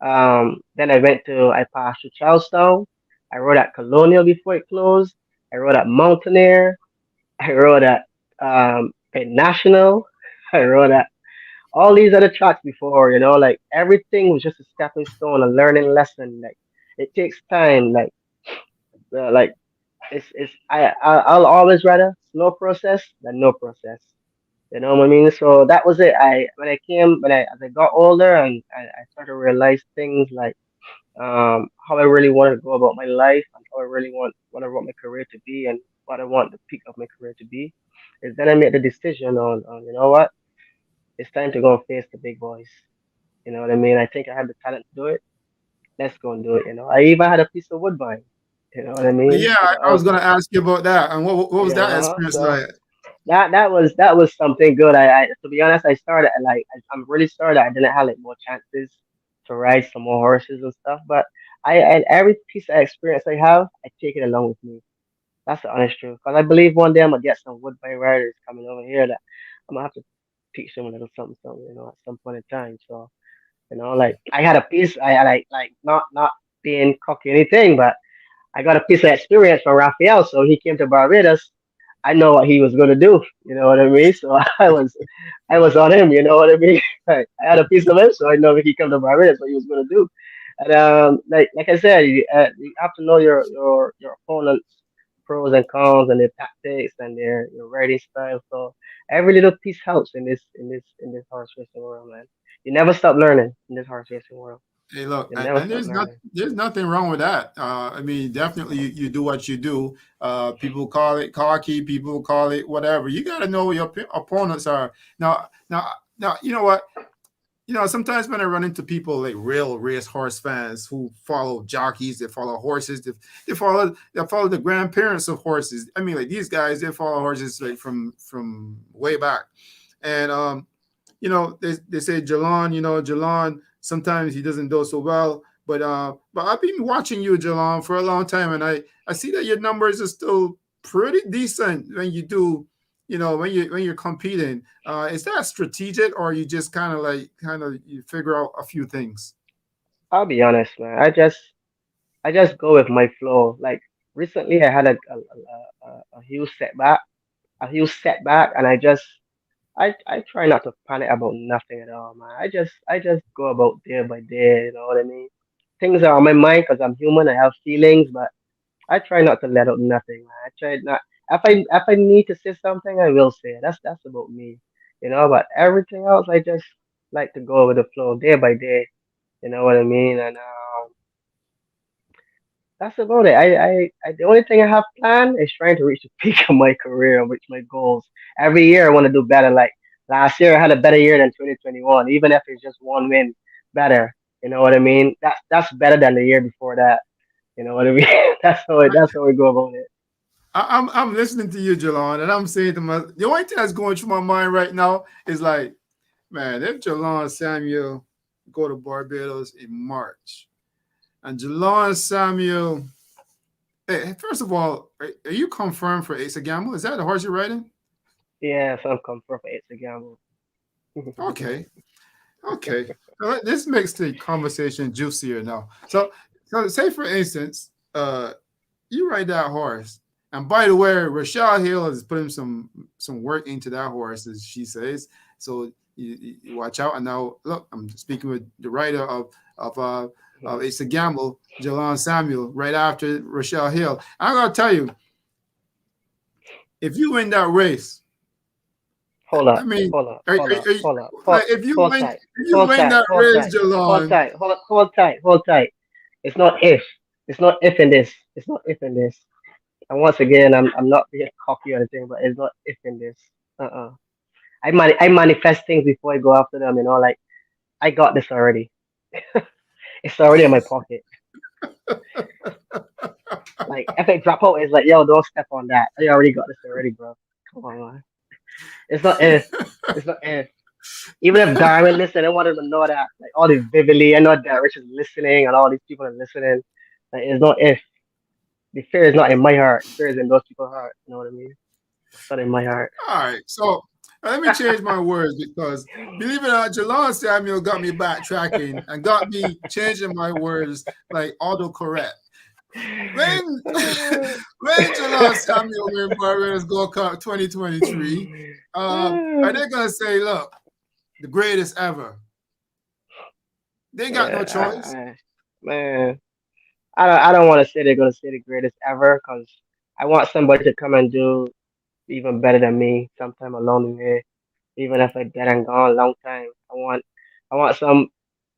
Then I passed through Charlestown. I rode at Colonial before it closed. I rode at Mountaineer. I rode at Penn National. I rode at all these other tracks before, like everything was just a stepping stone, a learning lesson. Like it takes time. Like I'll always rather slow process than no process. You know what I mean? So that was it. As I got older and I started to realize things like how I really wanted to go about my life and how I really want what I want my career to be and what I want the peak of my career to be. Is then I made the decision on you know what? It's time to go and face the big boys. You know what I mean? I think I have the talent to do it. Let's go and do it. I even had a piece of woodbine. You know what I But mean? yeah, So I that was was, gonna ask you about that. And what was that yeah. experience So like? that was something good. I to be honest, I started like I'm really sorry that I didn't have like more chances to ride some more horses and stuff. But I every piece of experience I have, I take it along with me. That's the honest truth. Because I believe one day I'm gonna get some woodbine riders coming over here that I'm gonna have to teach them a little something, something, at some point in time. So, like I had a piece, I like not being cocky or anything, but I got a piece of experience from Raphael. So he came to Barbados. I know what he was gonna do. You know what I mean? So I was on him. You know what I mean? I had a piece of him, so I know if he come to Barbados, what he was gonna do. And like I said, you have to know your opponent's pros and cons and their tactics and their riding style. So every little piece helps in this horse racing world, man. You never stop learning in this horse racing world. Hey, look, You and, never and stop there's learning. there's nothing wrong with that. I mean, definitely you do what you do. People call it cocky, people call it whatever. You got to know what your opponents are. Now, you know what? Sometimes when I run into people like real race horse fans who follow jockeys, they follow horses, they follow the grandparents of horses. I mean, like these guys, they follow horses like from way back, and they say Jalon, Jalon. Sometimes he doesn't do so well, but I've been watching you, Jalon, for a long time, and I see that your numbers are still pretty decent when you do, when you're competing. Is that strategic, or you just kind of you figure out a few things? I'll be honest, man. I just go with my flow. Like recently, I had a huge setback, and I try not to panic about nothing at all, man. I just go about day by day. You know what I mean? Things are on my mind because I'm human. I have feelings, but I try not to let out nothing, man. I try not. If I need to say something, I will say it. That's about me, But everything else, I just like to go with the flow, day by day. You know what I mean? And that's about it. The only thing I have planned is trying to reach the peak of my career and reach my goals. Every year I want to do better. Like last year, I had a better year than 2021, even if it's just one win better. You know what I mean? That's better than the year before that. You know what I mean? That's how we go about it. I'm listening to you, Jalon, and I'm saying to myself, the only thing that's going through my mind right now is like, man, if Jalon Samuel go to Barbados in March, and Jalon Samuel, hey, first of all, are you confirmed for Ace of Gamble? Is that the horse you're riding? Yeah, some comfort for it's a gamble. Okay, okay. So this makes the conversation juicier now. So say for instance, you ride that horse, and by the way, Rochelle Hill is putting some work into that horse, as she says. So you watch out. And now look, I'm speaking with the writer of It's a Gamble, Jalon Samuel, right after Rochelle Hill. I'm gonna tell you, if you win that race, Hold up, I mean, hold up, are, hold are, up, are you, hold up, like hold, hold tight, if you hold win tight, that hold race, tight, hold Jalon, tight, hold tight. It's not if. It's not if in this. It's not if in this. And once again, I'm not being cocky or anything, but it's not if in this. Uh-uh. I manifest things before I go after them. Like I got this already. It's already in my pocket. Like if I drop out, it's like yo, don't step on that. I already got this already, bro. Come on, man. It's not if. It's not if. Even if Darwin listened, I wanted to know that. Like all these vividly, I know that Rich is listening and all these people are listening. Like it's not if. The fear is not in my heart. The fear is in those people's heart. You know what I mean? It's not in my heart. all right. So let me change my words because believe it or not, Jalon Samuel got me backtracking and got me changing my words like autocorrect. When when Jalon Samuel win Barbados Gold Cup 2023, are they gonna say, look, the greatest ever? They got no Yeah, choice. man. I don't want to say they're gonna say the greatest ever because I want somebody to come and do even better than me sometime along the way. Even if I dead and gone a long time, I want some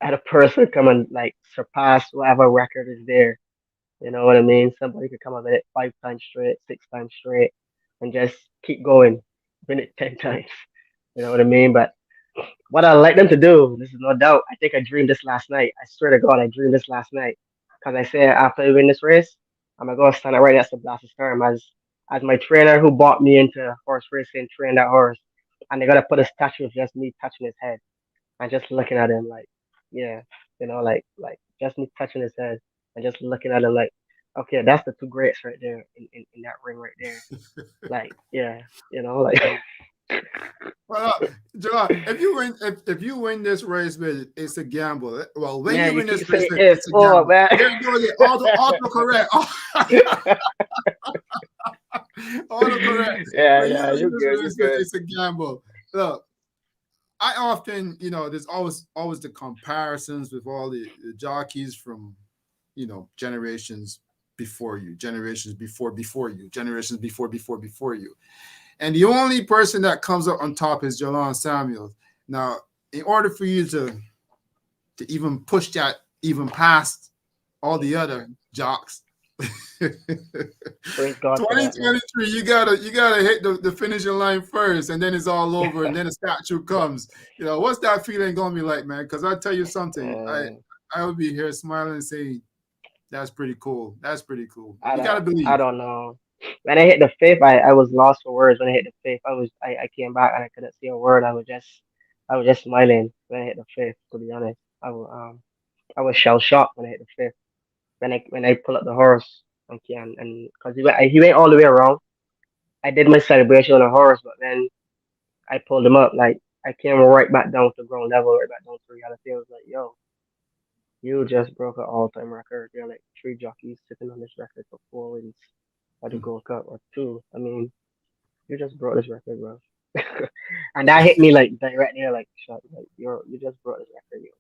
other person come and like surpass whatever record is there. You know what I mean? Somebody could come up with it 5 times straight, 6 times straight, and just keep going, win it 10 times. You know what I mean? But what I like them to do, this is no doubt. I think I dreamed this last night. I swear to God, I dreamed this last night. Because I said after I win this race, I'm gonna go stand up right next to Blast's term as my trainer who bought me into horse racing, trained that horse, and they're gonna put a statue of just me touching his head and just looking at him like, yeah, like just me touching his head and just looking at him like, okay, that's the two greats right there in that ring right there. Like, yeah, like Well, John, if you win this race, man, it's a gamble. Well, when yeah, you you win keep this race, saying man, if it's a oh gamble. man. There you go, yeah, auto correct, auto correct. Yeah, When you yeah, win you this good, you race, man, good. it's a gamble. Look, I often, there's always the comparisons with all the jockeys from, generations before you, generations before you, generations before you. And the only person that comes up on top is Jalon Samuel. Now, in order for you to even push that even past all the other jocks, Praise God for that, man. 2023, you gotta hit the finishing line first, and then it's all over, and then the statue comes. What's that feeling gonna be like, man? Because I tell you something, I Uh, I would be here smiling and saying, "That's pretty cool. That's pretty cool." I You don't gotta I believe. don't know. When I hit the fifth, I was lost for words. When I hit the fifth, I came back and I couldn't see a word. I was just smiling when I hit the fifth. To be honest, I was shell shocked when I hit the fifth. When I pull up the horse and because he went all the way around. I did my celebration on the horse, but then I pulled him up like I came right back down to ground level, right back down to reality. I was like, yo, you just broke an all-time record. There are like three jockeys sitting on this record for 4 wins at the Gold Cup or two. I mean, you just broke this record, bro. And that hit me like direct there, like shot, like you just broke this record, yo.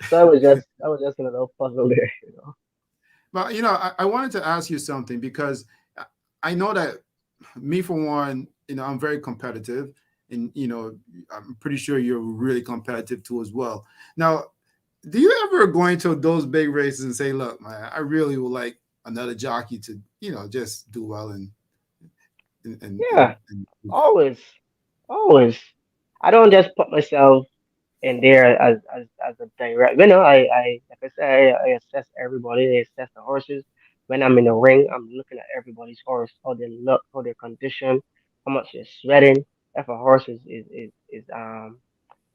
So I was just in a little puzzle there. But I wanted to ask you something because I know that me for one, I'm very competitive, and I'm pretty sure you're really competitive too as well. Now, do you ever go into those big races and say, "Look, man, I really would like another jockey to, just do well and and Yeah, and, and always, always. I don't just put myself in there as a direct. I like I said, I assess everybody. I assess the horses. When I'm in the ring, I'm looking at everybody's horse, how they look, how their condition, how much they're sweating. If a horse is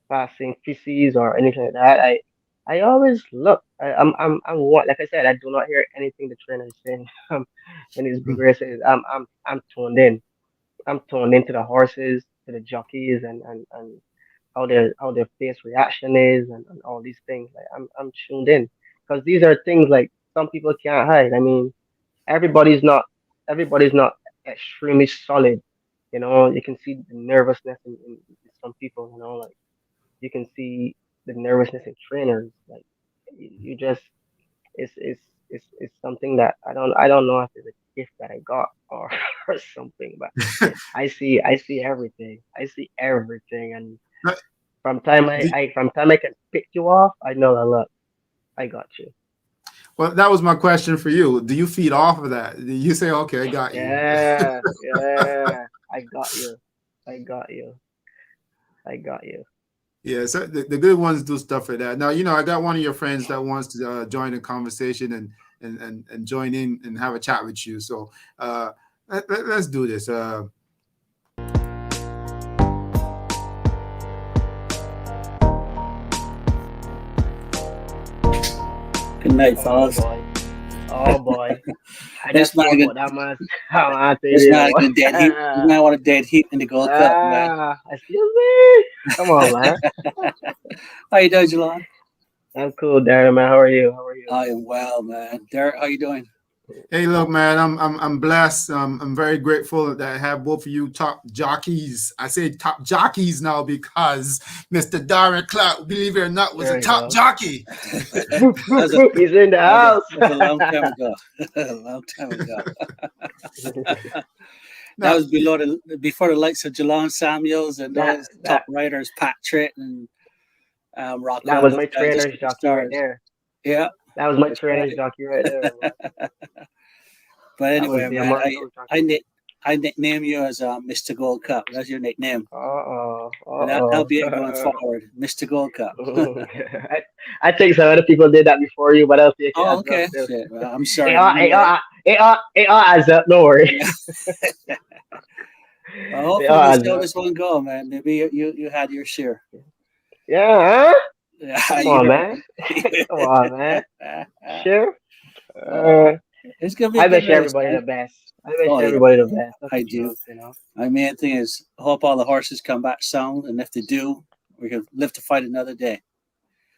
passing feces or anything like that, I always look. I'm what like I said, I do not hear anything the trainer is saying. In these big races, I'm tuned in. I'm tuned into the horses, to the jockeys, and how their face reaction is, and all these things. Like I'm tuned in because these are things like some people can't hide. I mean, everybody's not everybody's not extremely solid. You can see the nervousness in some people. Like you can see the nervousness in trainers. Like you just it's something that I don't know if it's a gift that I got or or something, but I see everything. I see everything, and But the- from time I can pick you off, I know that look, I got you. well, that was my question for you. Do you feed off of that? Do you say, "Okay, I got you"? Yeah, yeah, I got you. I got you. I got you. Yeah, so the good ones do stuff like that. Now, I got one of your friends that wants to join the conversation and join in and have a chat with you. So let's do this. Good night, Oh fellas. boy. Oh boy. I This just man, spoke about that man. I tell this you man can dead heat. This man want a dead heat in the Gold Cup, man. Excuse me. Come on, man. How you doing, Jalon? I'm cool, Darren, man. How are you? How are you? I am well, man. Derek, how you doing? Hey, look, man, I'm blessed. I'm very grateful that I have both of you top jockeys. I say top jockeys now because Mr. Darwin Clarke, believe it or not, was a There you top go. jockey. That's a, He's in the house. that's a long time ago. A long time ago. That Now, was before the likes of Jalon Samuels and that those that top riders, Pat Tritt and that Rockwell. was Those my guys are trainer's jockey right superstars. there. Yeah, That was my that's trainer's right. jockey right there, man. But That was anyway, the man, Amarillo I jockey. nick I nickname you as Mr. Gold Cup. That's your nickname. Uh-oh. And that'll be it going forward. Mr. Gold Cup. I think some other people did that before you, but I'll take it Oh, as well okay. still. Shit. Well, I'm sorry. You It all adds up. Don't worry. Well, It hopefully all we adds still up. this one go, man. Maybe you had your share. Yeah, huh? Yeah, Come on, man. Come on, man. Sure. Oh, Uh, it's gonna be a I good wish race, everybody man. the best. I wish Oh yeah, everybody the best. That's I the do. truth, you know. My main thing is I hope all the horses come back sound, and if they do, we can live to fight another day.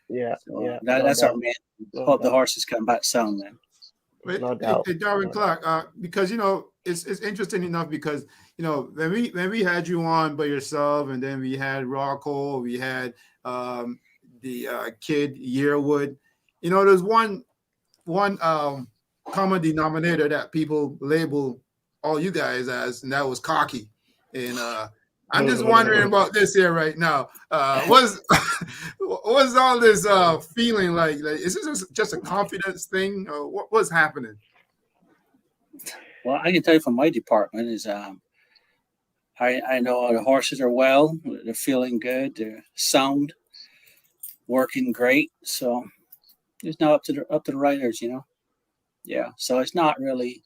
Yeah, So yeah, no that's our doubt, main. no Hope the doubt, horses come back sound, man. Wait, no hey, doubt, hey, Darwin no doubt. Clarke, because it's interesting enough because when we had you on by yourself, and then we had Rocco, we had the kid Yearwood. There's one common denominator that people label all you guys as, and that was cocky. And I'm just wondering about this here right now. What's all this feeling like? Like, is this just a confidence thing, or what's happening? Well, I can tell you from my department is I know the horses are well, they're feeling good, they're sound, working great. So it's now up to the riders. Yeah. So it's not really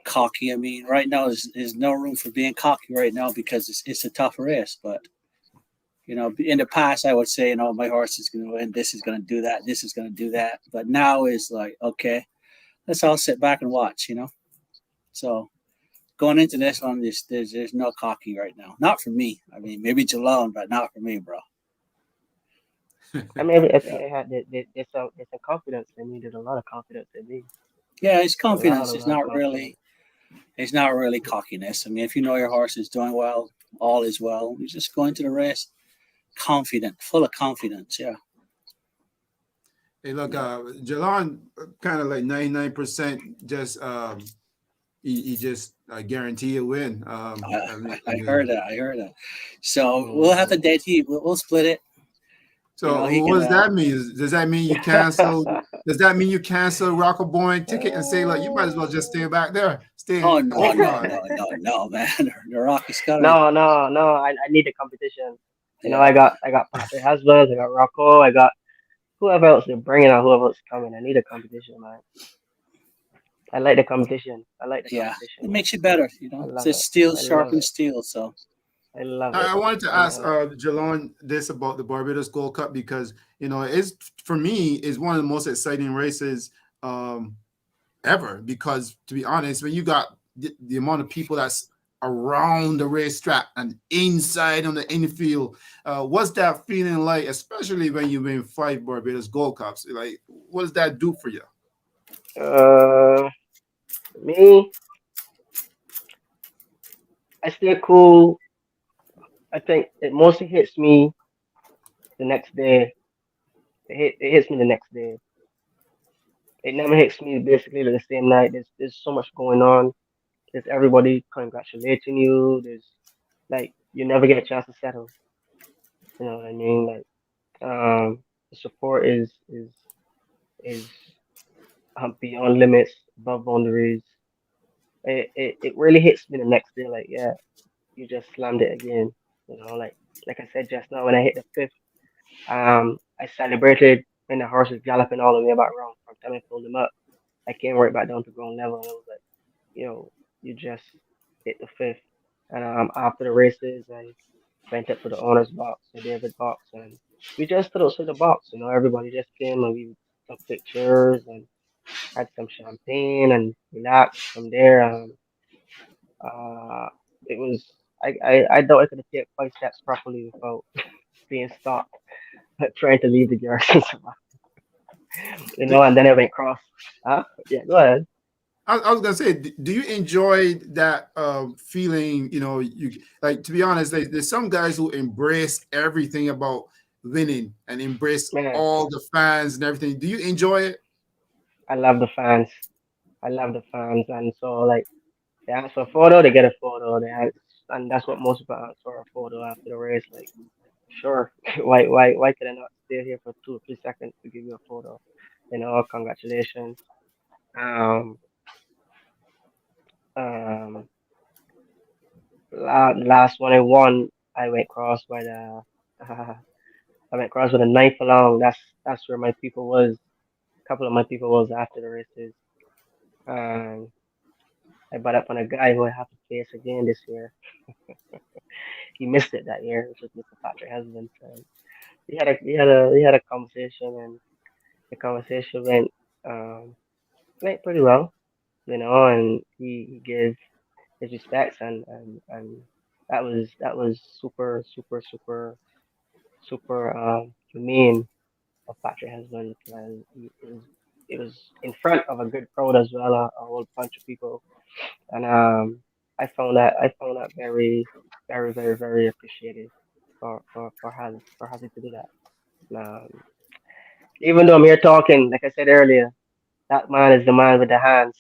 cocky. I mean, right now there's no room for being cocky right now because it's a tough race. But in the past I would say, my horse is going to win. This is going to do that. This is going to do that. But now is like, okay, let's all sit back and watch. So going into this one, there's no cocky right now. Not for me. I mean, maybe Jalon, but not for me, bro. I mean, I think Yeah. they had there's a confidence in me. There's a lot of confidence in me. Yeah, it's A lot, confidence. a It's lot of not confidence. really. It's not really cockiness. I mean, if you know your horse is doing well, all is well. You just go into the race confident, full of confidence. Yeah. Hey, look, Yeah. Jalon, kind of like 99%, just he just guarantee a win. I heard that. I heard that. So we'll have to Mhm. date heat. We'll split it. So He what can. does that mean? Does that mean you cancel? Does that mean you cancel Rocco Boyne ticket and say, like, you might as well just stay back there, stay Oh in no, no, Oakmont? no, no, no, man. The Rock is coming. No, no, no. I need the competition. Yeah. I got Patrick Hasbus, I got Rocco, I got whoever else they're bringing out, whoever else is coming. I need a competition, man. I like the competition. I like the Yeah. competition, It man. makes you better. I It's love just it. steel I love sharpens it. steel. So I love I it. wanted to I ask love it. Jalon this about the Barbados Gold Cup because it's, for me, is one of the most exciting races um, ever. Because, to be honest, when you got the amount of people that's around the racetrack and inside on the infield, what's that feeling like? Especially when you win 5 Barbados Gold Cups, like, what does that do for you? Uh, Me, I stay cool. I think it mostly hits me the next day. It hits me the next day. It never hits me basically the same night. There's so much going on. There's everybody congratulating you. There's like you never get a chance to settle. You know what I mean? Like the support is beyond limits, above boundaries. It really hits me the next day. Like yeah, you just slammed it again. Like I said just now when I hit the fifth. I celebrated when the horse was galloping all the way back around from the time I pulled him up. I came right back down to ground level and I was like, yo, you just hit the fifth. And after the races, I went up to the owner's box, the David box, and we just stood outside the box. Everybody just came and we took pictures and had some champagne and relaxed from there. Uh, it was, I doubt I could have taken 5 steps properly without being stopped trying to leave the garrison. And then I went cross. Huh? Yeah, go ahead. I was gonna say, do you enjoy that feeling? You, like, to be honest, there's some guys who embrace everything about winning and embrace Man, all the fans and everything. Do you enjoy it? I love the fans. I love the fans. And so, like, they ask for a photo, they get a photo. And that's what most people ask for, a photo after the race. Like, sure, why could I not stay here for 2 or 3 seconds to give you a photo? Congratulations. Um, um, last one I won. I went cross by the I went cross with a knife along. That's where my people was. A couple of my people was after the races. And I brought up on a guy who I have to face again this year. He missed it that year, which was Mr. Patrick Husband. And we had a conversation, and the conversation went pretty well, and he gave his respects, and that was super super super super humane of Patrick Husband, because it was in front of a good crowd as well, a whole bunch of people, and I found that very very very very appreciative for having to do that. Even though I'm here talking, like I said earlier, that man is the man with the hands.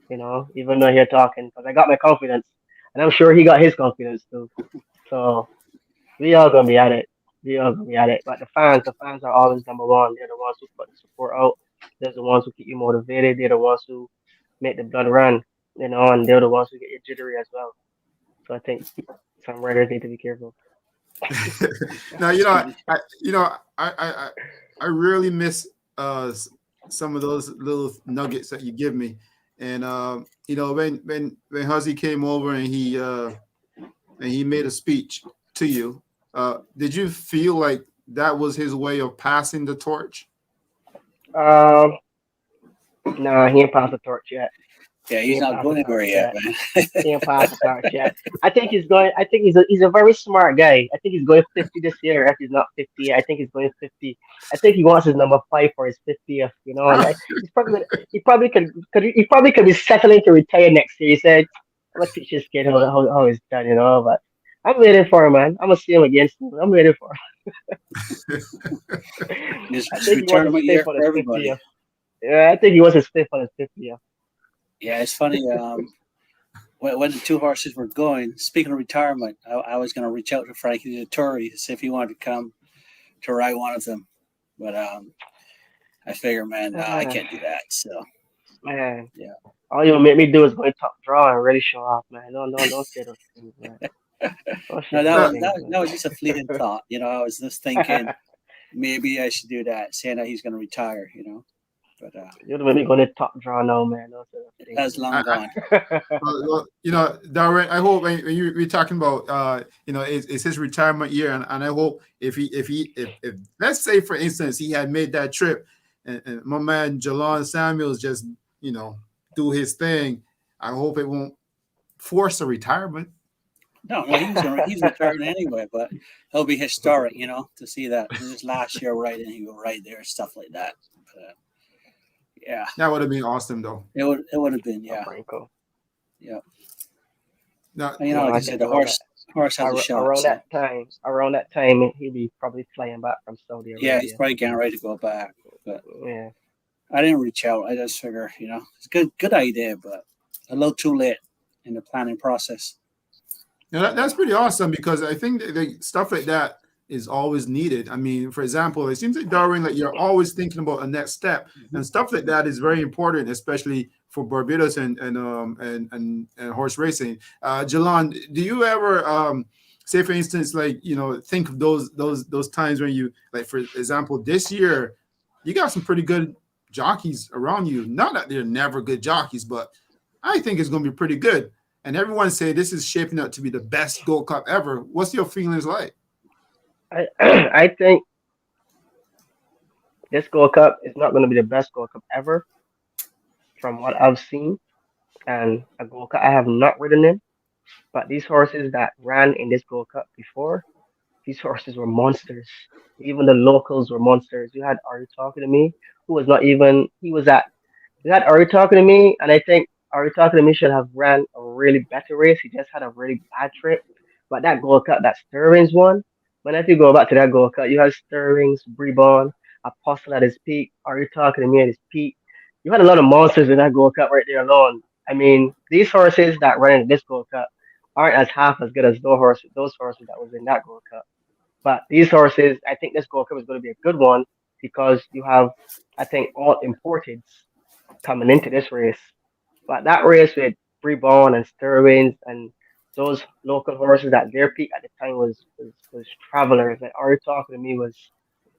Even though here talking, because I got my confidence, and I'm sure he got his confidence too. So we all gonna be at it. We all gonna be at it. But the fans are always number one. They're the ones who put the support out. They're the ones who keep you motivated. They're the ones who make the blood run. And they're the ones who get you jittery as well. So I think some riders need to be careful. Now, I really miss some of those little nuggets that you give me. And when Huzzy came over and he made a speech to you, did you feel like that was his way of passing the torch? Um, nah, he ain't passed the torch yet. Yeah, He he's ain't not passed the going anywhere torch yet, yet. man. He ain't passed the torch yet. I think he's going. I think he's a very smart guy. I think he's going 50 this year. If he's not 50, I think he's going 50. I think he wants his number 5 for his 50th. And he probably could be settling to retire next year. He said, "I'm gonna teach this kid how it's done." But I'm waiting for him, man. I'm gonna see him again soon. I'm waiting for him. It's I just think he wants his retirement year fifth on for his everybody. 50th. Yeah, I think he wants his fifth on his 50th. Yeah, it's funny. When the two horses were going, speaking of retirement, I was going to reach out to Frankie Dettori to see if he wanted to come to ride one of them. But I figure, man, no, I Uh, can't do that. So, man. yeah. All you make me do is go to top draw and really show off, man. Don't say those things, man. Don't say No, those No, things, that man. was just a fleeting thought. I was just thinking maybe I should do that, saying that he's going to retire. But You don't make me go to top draw now, man. Don't say those things, that's long gone. man. Darwin, I hope when we're talking about, it's his retirement year, and I hope if let's say for instance he had made that trip, and my man Jalon Samuel just do his thing, I hope it won't force a retirement. No, he's retiring anyway, but it'll be historic, to see that this last year right, and he go right there, stuff like that. But, yeah, That would have been awesome, though. it would have been, yeah, Franco. yeah. Now, And, I like I think said, the horse has a shot. around So that time, he'll be probably flying back from Saudi yeah, he's Arabia. probably getting ready to go back. But Yeah. I didn't reach out. I just figure, it's a good idea, but a little too late in the planning process. that's pretty awesome, because I think that stuff like that is always needed. I mean, for example, it seems like Darwin, like you're always thinking about a next step, and stuff like that is very important, especially for Barbados and horse racing. Jalon, do you ever say, for instance, like think of those times when you, like, for example, this year you got some pretty good jockeys around you. Not that they're never good jockeys, but I think it's going to be pretty good. And everyone say this is shaping up to be the best Gold Cup ever. What's your feelings like? I think this Gold Cup is not going to be the best Gold Cup ever, from what I've seen. And a Gold Cup, I have not ridden in, but these horses that ran in this Gold Cup before, these horses were monsters. Even the locals were monsters. You had Ari talking to me, who was not even, he was at, you had Ari talking to me, and I think Ari talking to me should have ran a really better race. He just had a really bad trip. But that Gold Cup, that Stirrings one, when if you go back to that Gold Cup, you had Stirrings, Bribon, Apostle at his peak, Ari talking to me at his peak. You had a lot of monsters in that Gold Cup right there alone. I mean, these horses that run in this Gold Cup aren't as half as good as those horses that was in that Gold Cup. But these horses, I think this Gold Cup is going to be a good one, because you have, I think, all imported coming into this race. But that race with Bribon and Stirwins and those local horses at their peak at the time was travelers. Like Ari talking to me was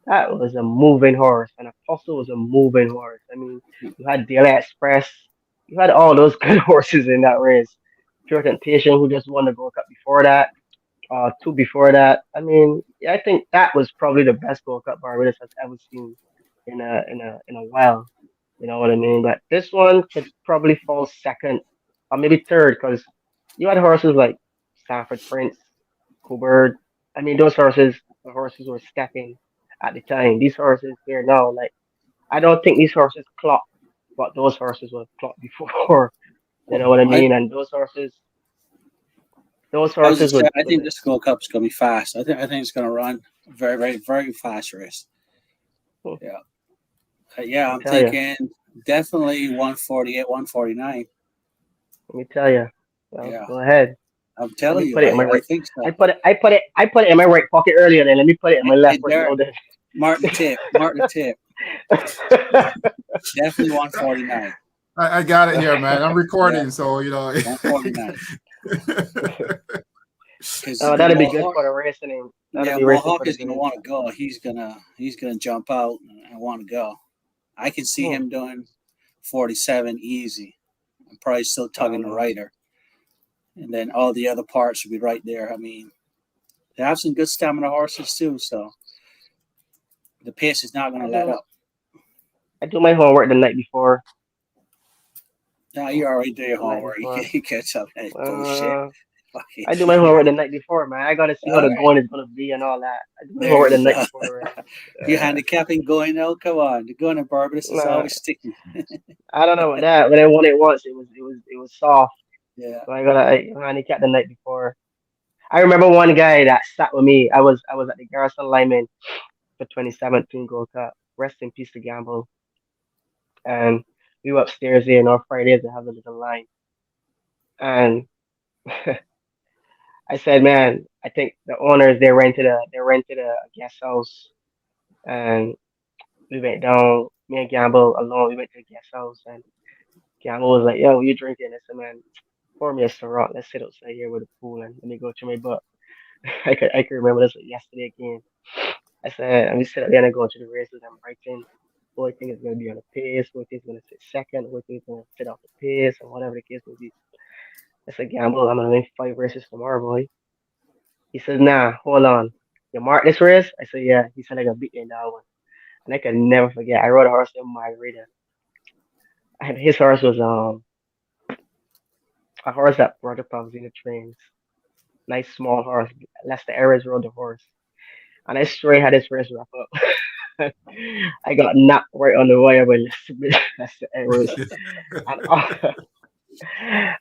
that was a moving horse, and Apostle was a moving horse. I mean, you had Daily Express, you had all those good horses in that race. Pure Temptation, who just won the Gold Cup before that, two before that. I mean, yeah, I think that was probably the best Gold Cup Barbados has ever seen in a while. You know what I mean? But this one could probably fall second or maybe third because you had horses like Sanford Prince, Coburg. I mean, those horses, the horses were stepping at the time. These horses here now, like I don't think these horses clock what those horses were clocked before. You know what I I, mean? And those I was horses just saying, I would think this Gold Cup's going to be fast. I think it's going to run very, very, very fast race. Yeah. Yeah, I I'm tell you, thinking definitely 148, 149. let me tell you. Well, Yeah, go ahead. I'm Let me telling you, put it in my I right. think so. I put it in my right pocket earlier. Then let me put it in my Hey, left right there, now. Then. mark the tip, mark the tip. Definitely 149. I got it here, man. I'm Yeah, recording, so 149. Because Oh, that'd be good for the racing. That'd yeah, be racing for Mohawk the is gonna days. want to go. He's gonna jump out and want to go. I can see Hmm. him doing 47 easy. I'm probably still I don't tugging the know. rider, and then all the other parts will be right there. I mean, they have some good stamina horses too, so the pace is not going I to let do. up. I do my homework the night before. Now you already do your The night homework. before. You catch up that bullshit. Uh, Fucking I do my homework the night before, man. I gotta see how all the right. going is gonna be and all that. I do my There homework the you night go. before the race. You handicapping going now? Come on, the going to Barbados is Nah, always sticky. I don't know about that. When I won it once, it was soft. Yeah. So I handicap the night before. I remember one guy that sat with me. I was at the Garrison Lyman for 2017 Gold Cup. Rest in peace to Gamble. And we were upstairs here on our Fridays to have a little line. And I said, man, I think the owners they rented a guest house, and we went down. Me and Gamble alone, we went to the guest house, and Gamble was like, "Yo, what you drinking?" I said, "Man, pour me a Ciroc. Let's sit outside here with a pool and let me go to my butt." I can remember this like yesterday again. I said, and we sit up there and go to the races. I'm writing. Who I think is going to be on the pace, who I think is going to sit second, who I think is going to sit off the pace, and whatever the case may be. I said, Gamble, I'm going to win 5 races tomorrow, boy. He says, nah, hold on. You mark this race? I said, yeah. He said, I got beat you in that one. And I can never forget. I rode a horse named Margarita. And his horse was a horse that Roger Pavzina trains. Nice small horse. Lester Ayres rode the horse. And I straight had this race wrap up. I got knocked right on the wire by Lester Ayres. And all,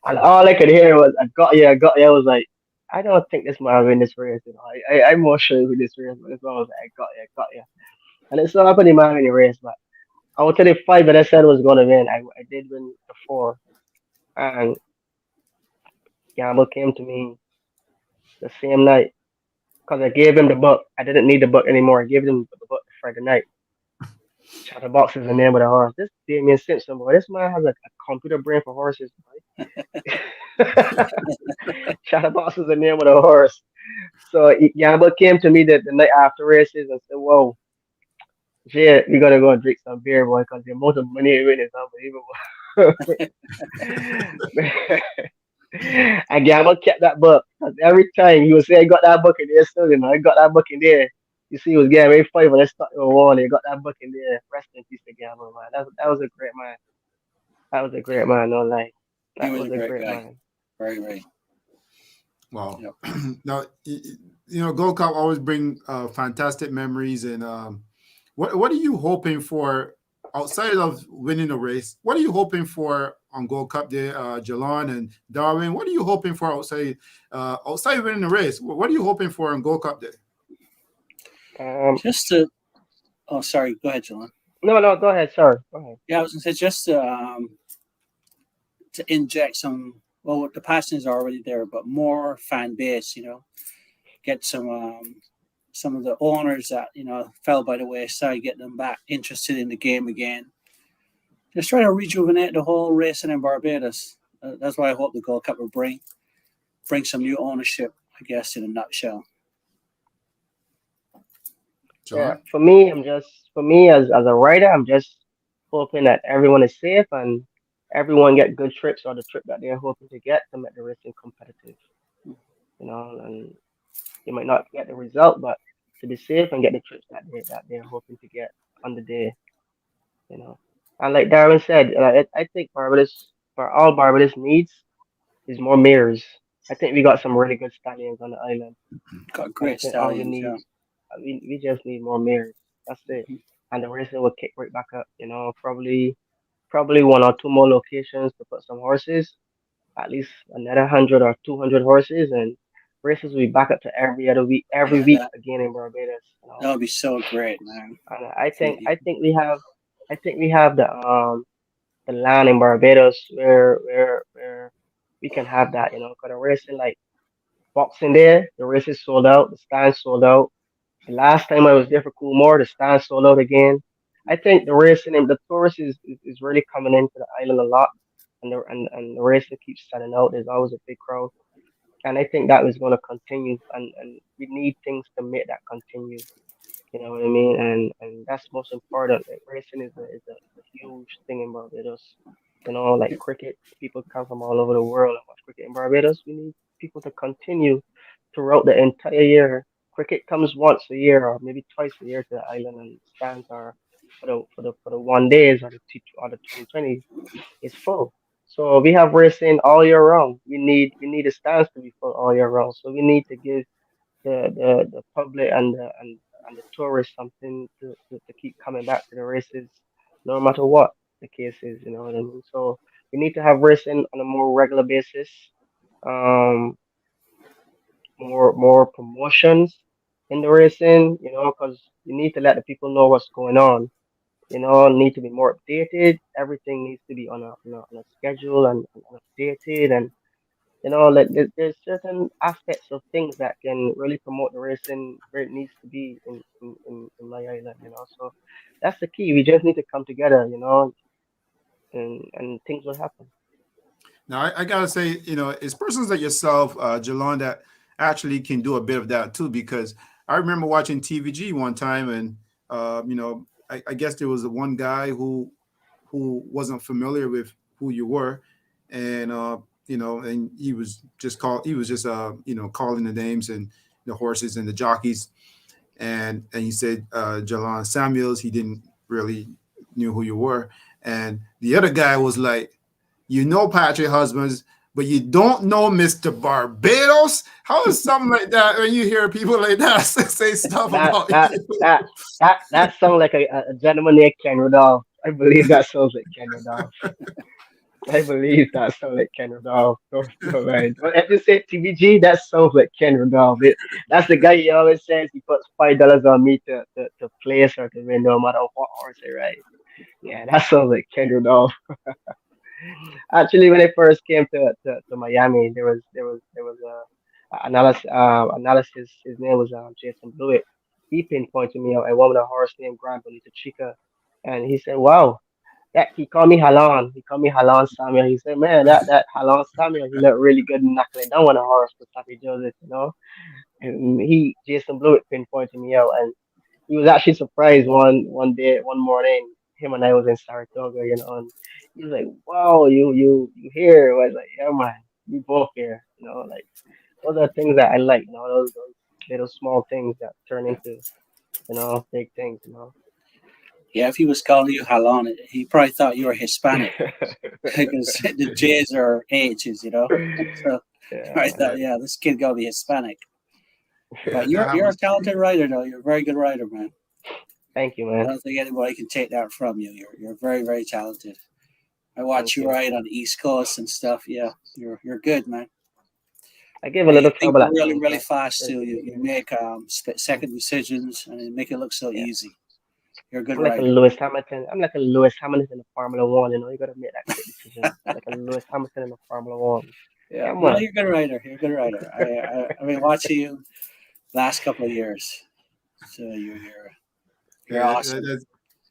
and all I could hear was, I got you. I was like, I don't think this man will win this race. You know, I'm more sure with this race, but this one was like, I got you, I got you. And it's not happening, man, in the race, but I will tell you 5 that I said was going to win. I did win the 4. And Gamble came to me the same night because I gave him the book. I didn't need the book anymore. I gave him the book Friday night. Chatterbox is the name of the horse. This Damien Simpson, boy. This man has a computer brain for horses, boy. Chatterbox is the name of the horse. So Gamble came to me the night after races and said, whoa, Jay, we gotta go and drink some beer, boy, because the amount of money you win is unbelievable. And Gamble kept that book. 'Cause every time he would say, I got that book in there, still, I got that book in there. You see, he was getting very funny when I started with one. He got that book in there. Rest in peace to Gamble, man. That was a great man. That was a great man, no lie. He That was was a a great great guy. man. Very, very. Wow. Yep. Now, Gold Cup always bring fantastic memories. And what are you hoping for outside of winning a race? What are you hoping for on Gold Cup Day, Jalon and Darwin? What are you hoping for outside winning a race? What are you hoping for on Gold Cup Day? Just to, oh, sorry. Go ahead, John. No, go ahead, sir. Go ahead. Yeah, I was gonna say just to inject some. Well, the passion is already there, but more fan base. Get some of the owners that fell by the wayside, get them back interested in the game again. Just try to rejuvenate the whole racing in Barbados. That's what I hope the Gold Cup will bring. bring some new ownership, I guess, in a nutshell. Yeah, John? for me as a rider, I'm just hoping that everyone is safe and everyone get good trips or the trip that they're hoping to get to make the racing competitive. And you might not get the result, but to be safe and get the trips that they're hoping to get on the day. You know, and like Darwin said, I think Barbados for all Barbados needs is more mirrors. I think we got some really good stallions on the island, Got and I great think all we stallions, yeah. need we just need more mirrors. That's it. And the racing will kick right back up. Probably one or two more locations to put some horses, at least another 100 or 200 horses, and races will be back up to every Yeah, week that again in Barbados. that would be so great, man. And If I think we have the land in Barbados where we can have that. Because the racing like boxing there, the races sold out, the stands sold out. The last time I was there for Coolmore, the stand sold out again. I think the racing and the tourists is really coming into the island a lot, and the racing keeps selling out. There's always a big crowd, and I think that is going to continue, and we need things to make that continue. You know what I mean? And that's most important. Like racing is a huge thing in Barbados. Like cricket, people come from all over the world and watch cricket in Barbados. We need people to continue throughout the entire year. Cricket comes once a year or maybe twice a year to the island, and stands are for the 1 days or the 2020 is full. So we have racing all year round. We need the stands to be full all year round. So we need to give the public and the tourists something to keep coming back to the races, no matter what the case is. You know what I mean? So we need to have racing on a more regular basis. Um, more promotions in the racing. Because you need to let the people know what's going on. Need to be more updated. Everything needs to be on a schedule and updated, and like there's certain aspects of things that can really promote the racing where it needs to be in my island. So that's the key. We just need to come together, and things will happen. Now, I gotta say, it's persons like yourself, Jalon, that actually can do a bit of that too. Because I remember watching TVG one time, and I guess there was one guy who wasn't familiar with who you were, and and he was just calling the names and the horses and the jockeys, and he said Jalon Samuels. He didn't really knew who you were, and the other guy was like, Patrick Husbands, but you don't know Mr. Barbados? How is something like that when you hear people like that say stuff That about that you? that that sounds like a gentleman named Ken Rudolph. I believe that sounds like Ken Rudolph. I believe that sounds like Ken Rudolph. No, man. If you say TVG, that sounds like Ken Rudolph. That's the guy he always says he puts $5 on me to place or to win no matter what horse I ride. Yeah, that sounds like Ken Rudolph. Actually, when I first came to Miami, there was a analysis. His name was Jason Blewett. He pinpointed me a woman, a horse named Grand Bonita Chica, and he said, "Wow, he called me Halon. He called me Jalon Samuel. He said, man, that Jalon Samuel, he looked really good in knuckling down on a horse with Sappy Joseph. And Jason Blewett pinpointed me out, and he was actually surprised one day, one morning, him and I was in Saratoga, and he was like, wow, you here? I was like, yeah, man, we both here. Like those are things that I like. Those little small things that turn into big things. Yeah, if he was calling you Halon, he probably thought you were Hispanic because the J's are H's. So Yeah, I man. thought, yeah, this kid got to be Hispanic. But That you're a happens. talented writer, though. You're a very good writer, man. Thank you, I man. don't think anybody can take that from you. You're very, very talented. I watch Thank you you. ride on the East Coast and stuff. Yeah, you're good, man. I give a And you little think trouble at really, times, really but fast it's too. a You beginning. make split second decisions and you make it look so Yeah. easy. You're a good I'm like a writer. Lewis Hamilton. I'm like a Lewis Hamilton in Formula One. You gotta make that quick decision. Like a Lewis Hamilton in the Formula One. Yeah, Yeah, no, man. you're a good writer. You're a good writer. I've been watching you last couple of years, so you're Yeah, awesome.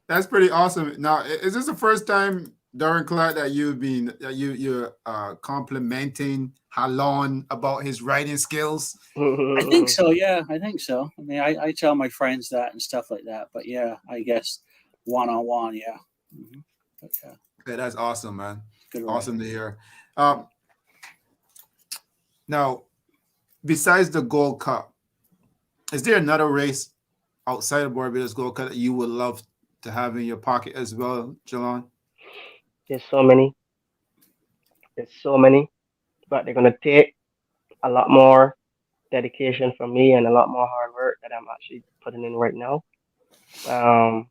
that's pretty awesome. Now, is this the first time, Darwin Clarke, that you've been that you're complimenting Jalon about his writing skills? I think so. Yeah, I think so. I mean, I tell my friends that and stuff like that. But yeah, I guess one-on-one. Yeah. But yeah, Okay, that's awesome, man. good Awesome writing. to hear. Now, besides the Gold Cup, is there another race outside of Barbados Gold Cup that you would love to have in your pocket as well, Jalon? There's so many. There's so many, but they're gonna take a lot more dedication from me and a lot more hard work that I'm actually putting in right now. Um,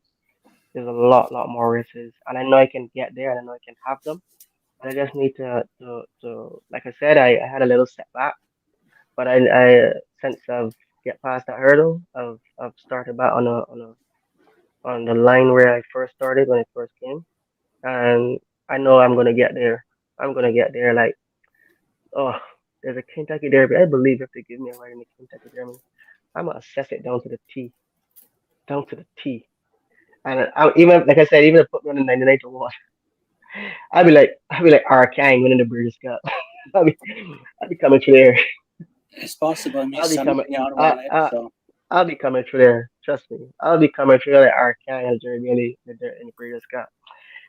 there's a lot more races, and I know I can get there, and I know I can have them. But I just need to like I said, I had a little setback, but I since I've get past that hurdle, I've started back on the line where I first started when I first came, and I know I'm gonna get there. I'm gonna get there. Like, oh, there's a Kentucky Derby. I believe if they give me a ride in the Kentucky Derby, I'm gonna assess it down to the T, down to the T. And even like I said, even if put me on the 99 to 1, I'll be like Arkane winning the British Cup. I'll be I'll be coming through there. It's possible me I'll be some coming. out I, around it. I, So I'll be coming through there. Trust me. I'll be coming through there like Arkane and Jeremy in the British Cup.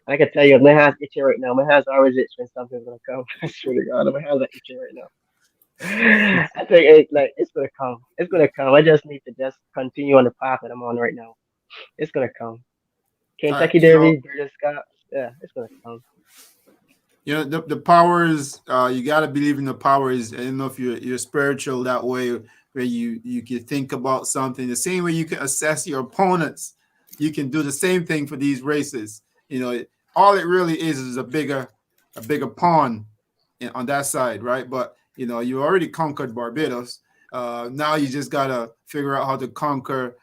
And I can tell you, my hand's itching right now. My hand's always itching when something's gonna come. I swear to God, my hands are itching right now. I think it's gonna come. It's gonna come. I just need to just continue on the path that I'm on right now. It's gonna come. Kentucky You know, Derby, British Cup. Yeah, it's gonna come. the powers. You got to believe in the powers. I don't know if you're spiritual that way, where you can think about something the same way you can assess your opponents. You can do the same thing for these races. All it really is a bigger pawn on that side, right? But you already conquered Barbados. Now you just gotta figure out how to conquer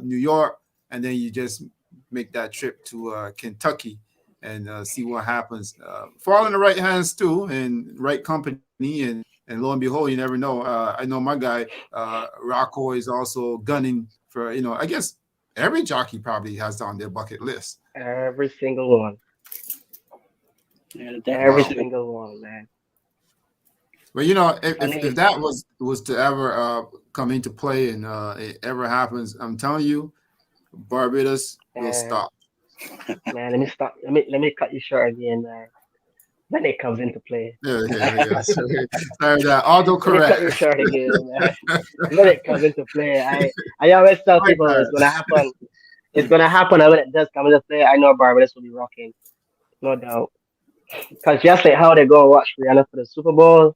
New York, and then you just make that trip to Kentucky and see what happens. Fall in the right hands too, and right company, and lo and behold, you never know. I know my guy Rocco is also gunning for. I guess every jockey probably has on their bucket list. Every single one. yeah, definitely Every Wow. should. single one, man. But if, I if, if need. that was to ever come into play and it ever happens, I'm telling you, Barbados will Uh, stop. man, let me stop. Let me cut you short again, man. When it comes into play. Yeah. Sorry, that Let me cut you autocorrect. short again, man. When it comes into play, I always tell Like people it's gonna that. happen. It's gonna happen, and when it does come into play, I know Barbados will be rocking, no doubt. Cause just like how they go and watch Rihanna for the Super Bowl,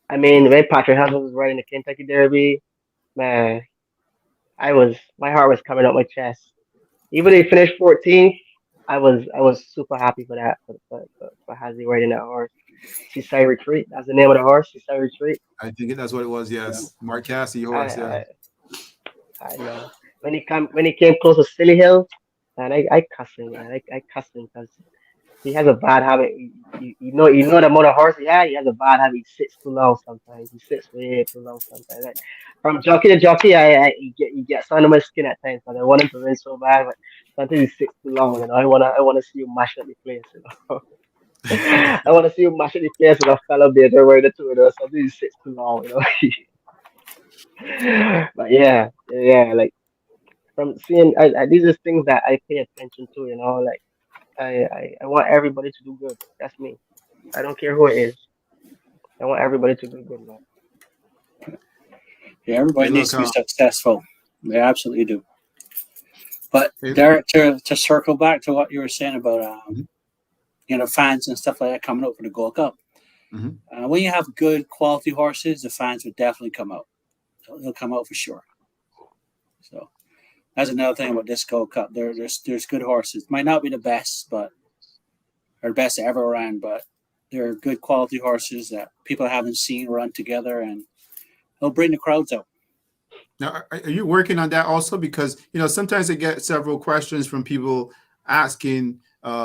I mean, when Patrick Mahomes was riding the Kentucky Derby, man, my heart was coming up my chest. Even though he finished 14th, I was super happy for that for Hazy riding that horse. Seaside Retreat, that's the name of the horse. Seaside Retreat. I think that's what it was. Yeah. Yes, Mark Cassie I horse. Yeah. I, I know when he came close to Silly Hill, man, I cussed him, man. I cussed him because he has a bad habit. You know the amount of horse he had. He has a bad habit. He sits too long sometimes. He sits way too long sometimes. Like, from jockey to jockey, he gets under my skin at times. But I want him to win so bad, but sometimes he sits too long. I wanna see you mash up the place. I wanna see you mash up the place with a fellow beater wearing the two of those. Sometimes he sits too long. But yeah. Like, from seeing, these are things that I pay attention to. Like, I want everybody to do good. That's me. I don't care who it is. I want everybody to do good, man. Yeah, everybody Hey, needs look. to be successful. They absolutely do. But Hey, Derek, to circle back to what you were saying about mhm, fans and stuff like that coming out for the Gold Cup. mhm. When you have good quality horses, the fans would definitely come out. They'll come out for sure. So that's another thing about this Gold Cup. There's good horses. Might not be the best, but or best ever around, but they're good quality horses that people haven't seen run together, and they'll bring the crowds out. Now, are you working on that also? Because sometimes I get several questions from people asking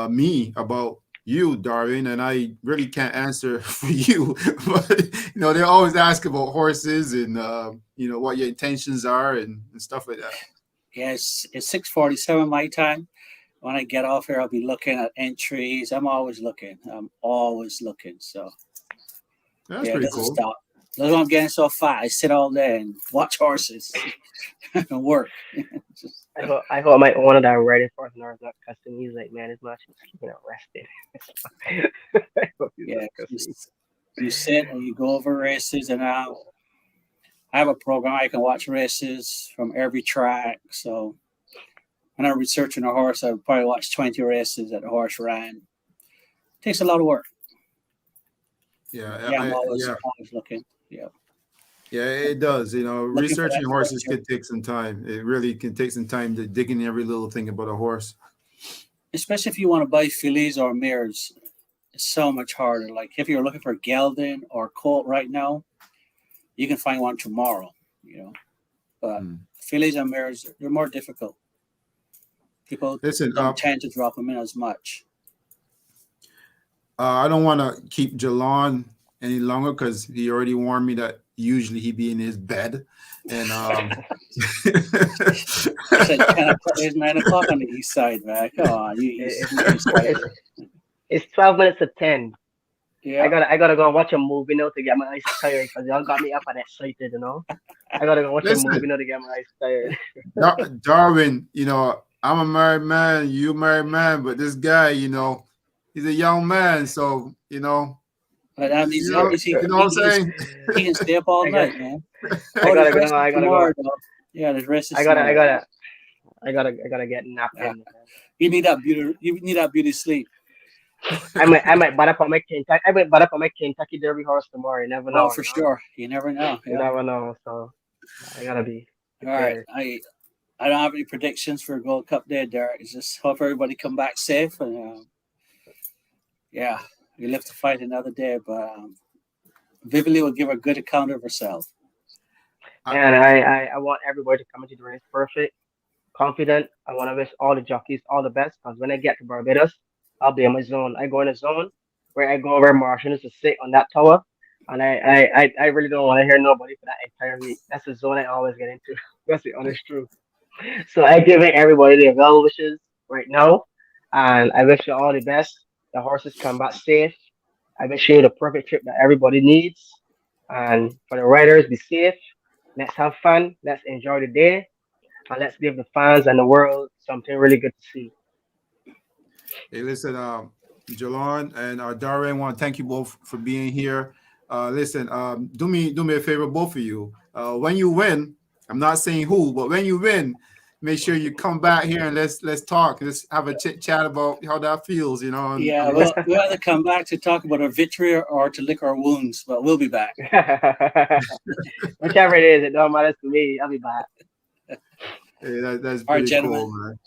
me about you, Darwin, and I really can't answer for you. But they always ask about horses and what your intentions are and stuff like that. Yes, it's 6:47 my time. When I get off here, I'll be looking at entries. I'm always looking. So That's Yeah, it pretty doesn't cool. stop. That's why I'm getting so fat. I sit all day and watch horses and work. Just, I thought my one of that riding for an hour not cussing. He's like, man, it's not just keeping it rested. I hope he's not yeah, cussing. you sit and you go over races, and I have a program. I can watch races from every track. So when I'm researching a horse, I would probably watch 20 races that the horse ran. It takes a lot of work. Yeah, Yeah, I'm yeah, always looking. Yeah, yeah. It does. looking for Researching that horses correction. could take some time. It really can take some time to dig in every little thing about a horse. Especially if you want to buy fillies or mares, it's so much harder. Like if you're looking for gelding or colt right now, you can find one tomorrow. But Hmm. fillies and mares, they're more difficult. People Listen, don't tend to drop them in as much. I don't want to keep Jalon any longer because he already warned me that usually he be in his bed, and It's like 10 o'clock, it's 9 o'clock on the east side, man. Come on, you It's, east it's sider. it's 12 minutes to 10. Yeah, I gotta go and watch a movie now to get my eyes tired because y'all got me up and excited. I gotta go watch a listen, movie now to get my eyes tired. Darwin. I'm a married man, you married man, but this guy, he's a young man, so but that means you know what I'm saying. he can stay up all I got night, man. I Oh, there's gotta go. races I gotta go. tomorrow, though. Yeah, there's races I gotta I tomorrow. gotta I gotta get napped in. You need that beauty. You need that beauty sleep. I might butt up on my Kentucky. I might butt up on my Kentucky Derby horse tomorrow. You never Oh, know. for sure. You never know. You Yeah. never know. So I gotta be All right. prepared. I don't have any predictions for Gold Cup Day, Derek. It's just hope everybody come back safe, and yeah, we live to fight another day. But Vivily will give a good account of herself. And I want everybody to come into the race perfect, confident. I want to wish all the jockeys all the best because when I get to Barbados, I'll be in my zone. I go in a zone where I go where Martian is to sit on that tower. And I really don't want to hear nobody for that entire week. That's the zone I always get into. That's the honest truth. So I give everybody their well wishes right now. And I wish you all the best. The horses come back safe. I wish you the perfect trip that everybody needs. And for the riders, be safe. Let's have fun. Let's enjoy the day. And let's give the fans and the world something really good to see. Hey, listen, Jalon and Darwin, want to thank you both for being here. Listen, do me a favor, both of you. When you win, I'm not saying who, but when you win, make sure you come back here and let's talk. Let's have a chit chat about how that feels. Yeah, we'll either come back to talk about our victory or to lick our wounds, but we'll be back. Whichever it is, it don't matter to me. I'll be back. Hey, that's All right, pretty gentlemen. cool, man.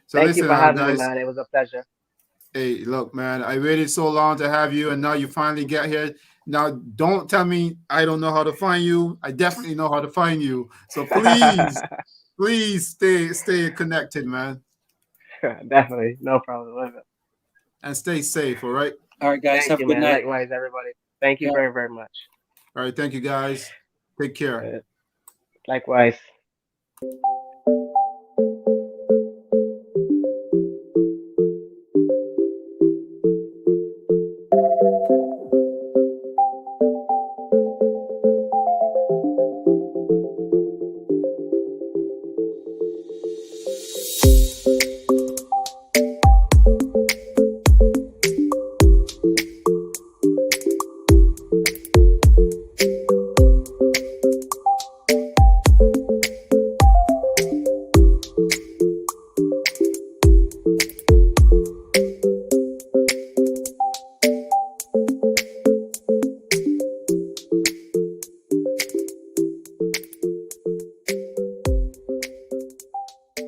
So Thank listen, you for having me, guys. man. It was a pleasure. Hey, look, man, I waited so long to have you, and now you finally get here. Now, don't tell me I don't know how to find you. I definitely know how to find you. So please stay connected, man, Definitely. No problem. and stay safe. All right. All right, guys. Thank Have a you, good man. night. Likewise, everybody. Thank you Yeah. very, very much. All right. Thank you, guys. Take care. Likewise.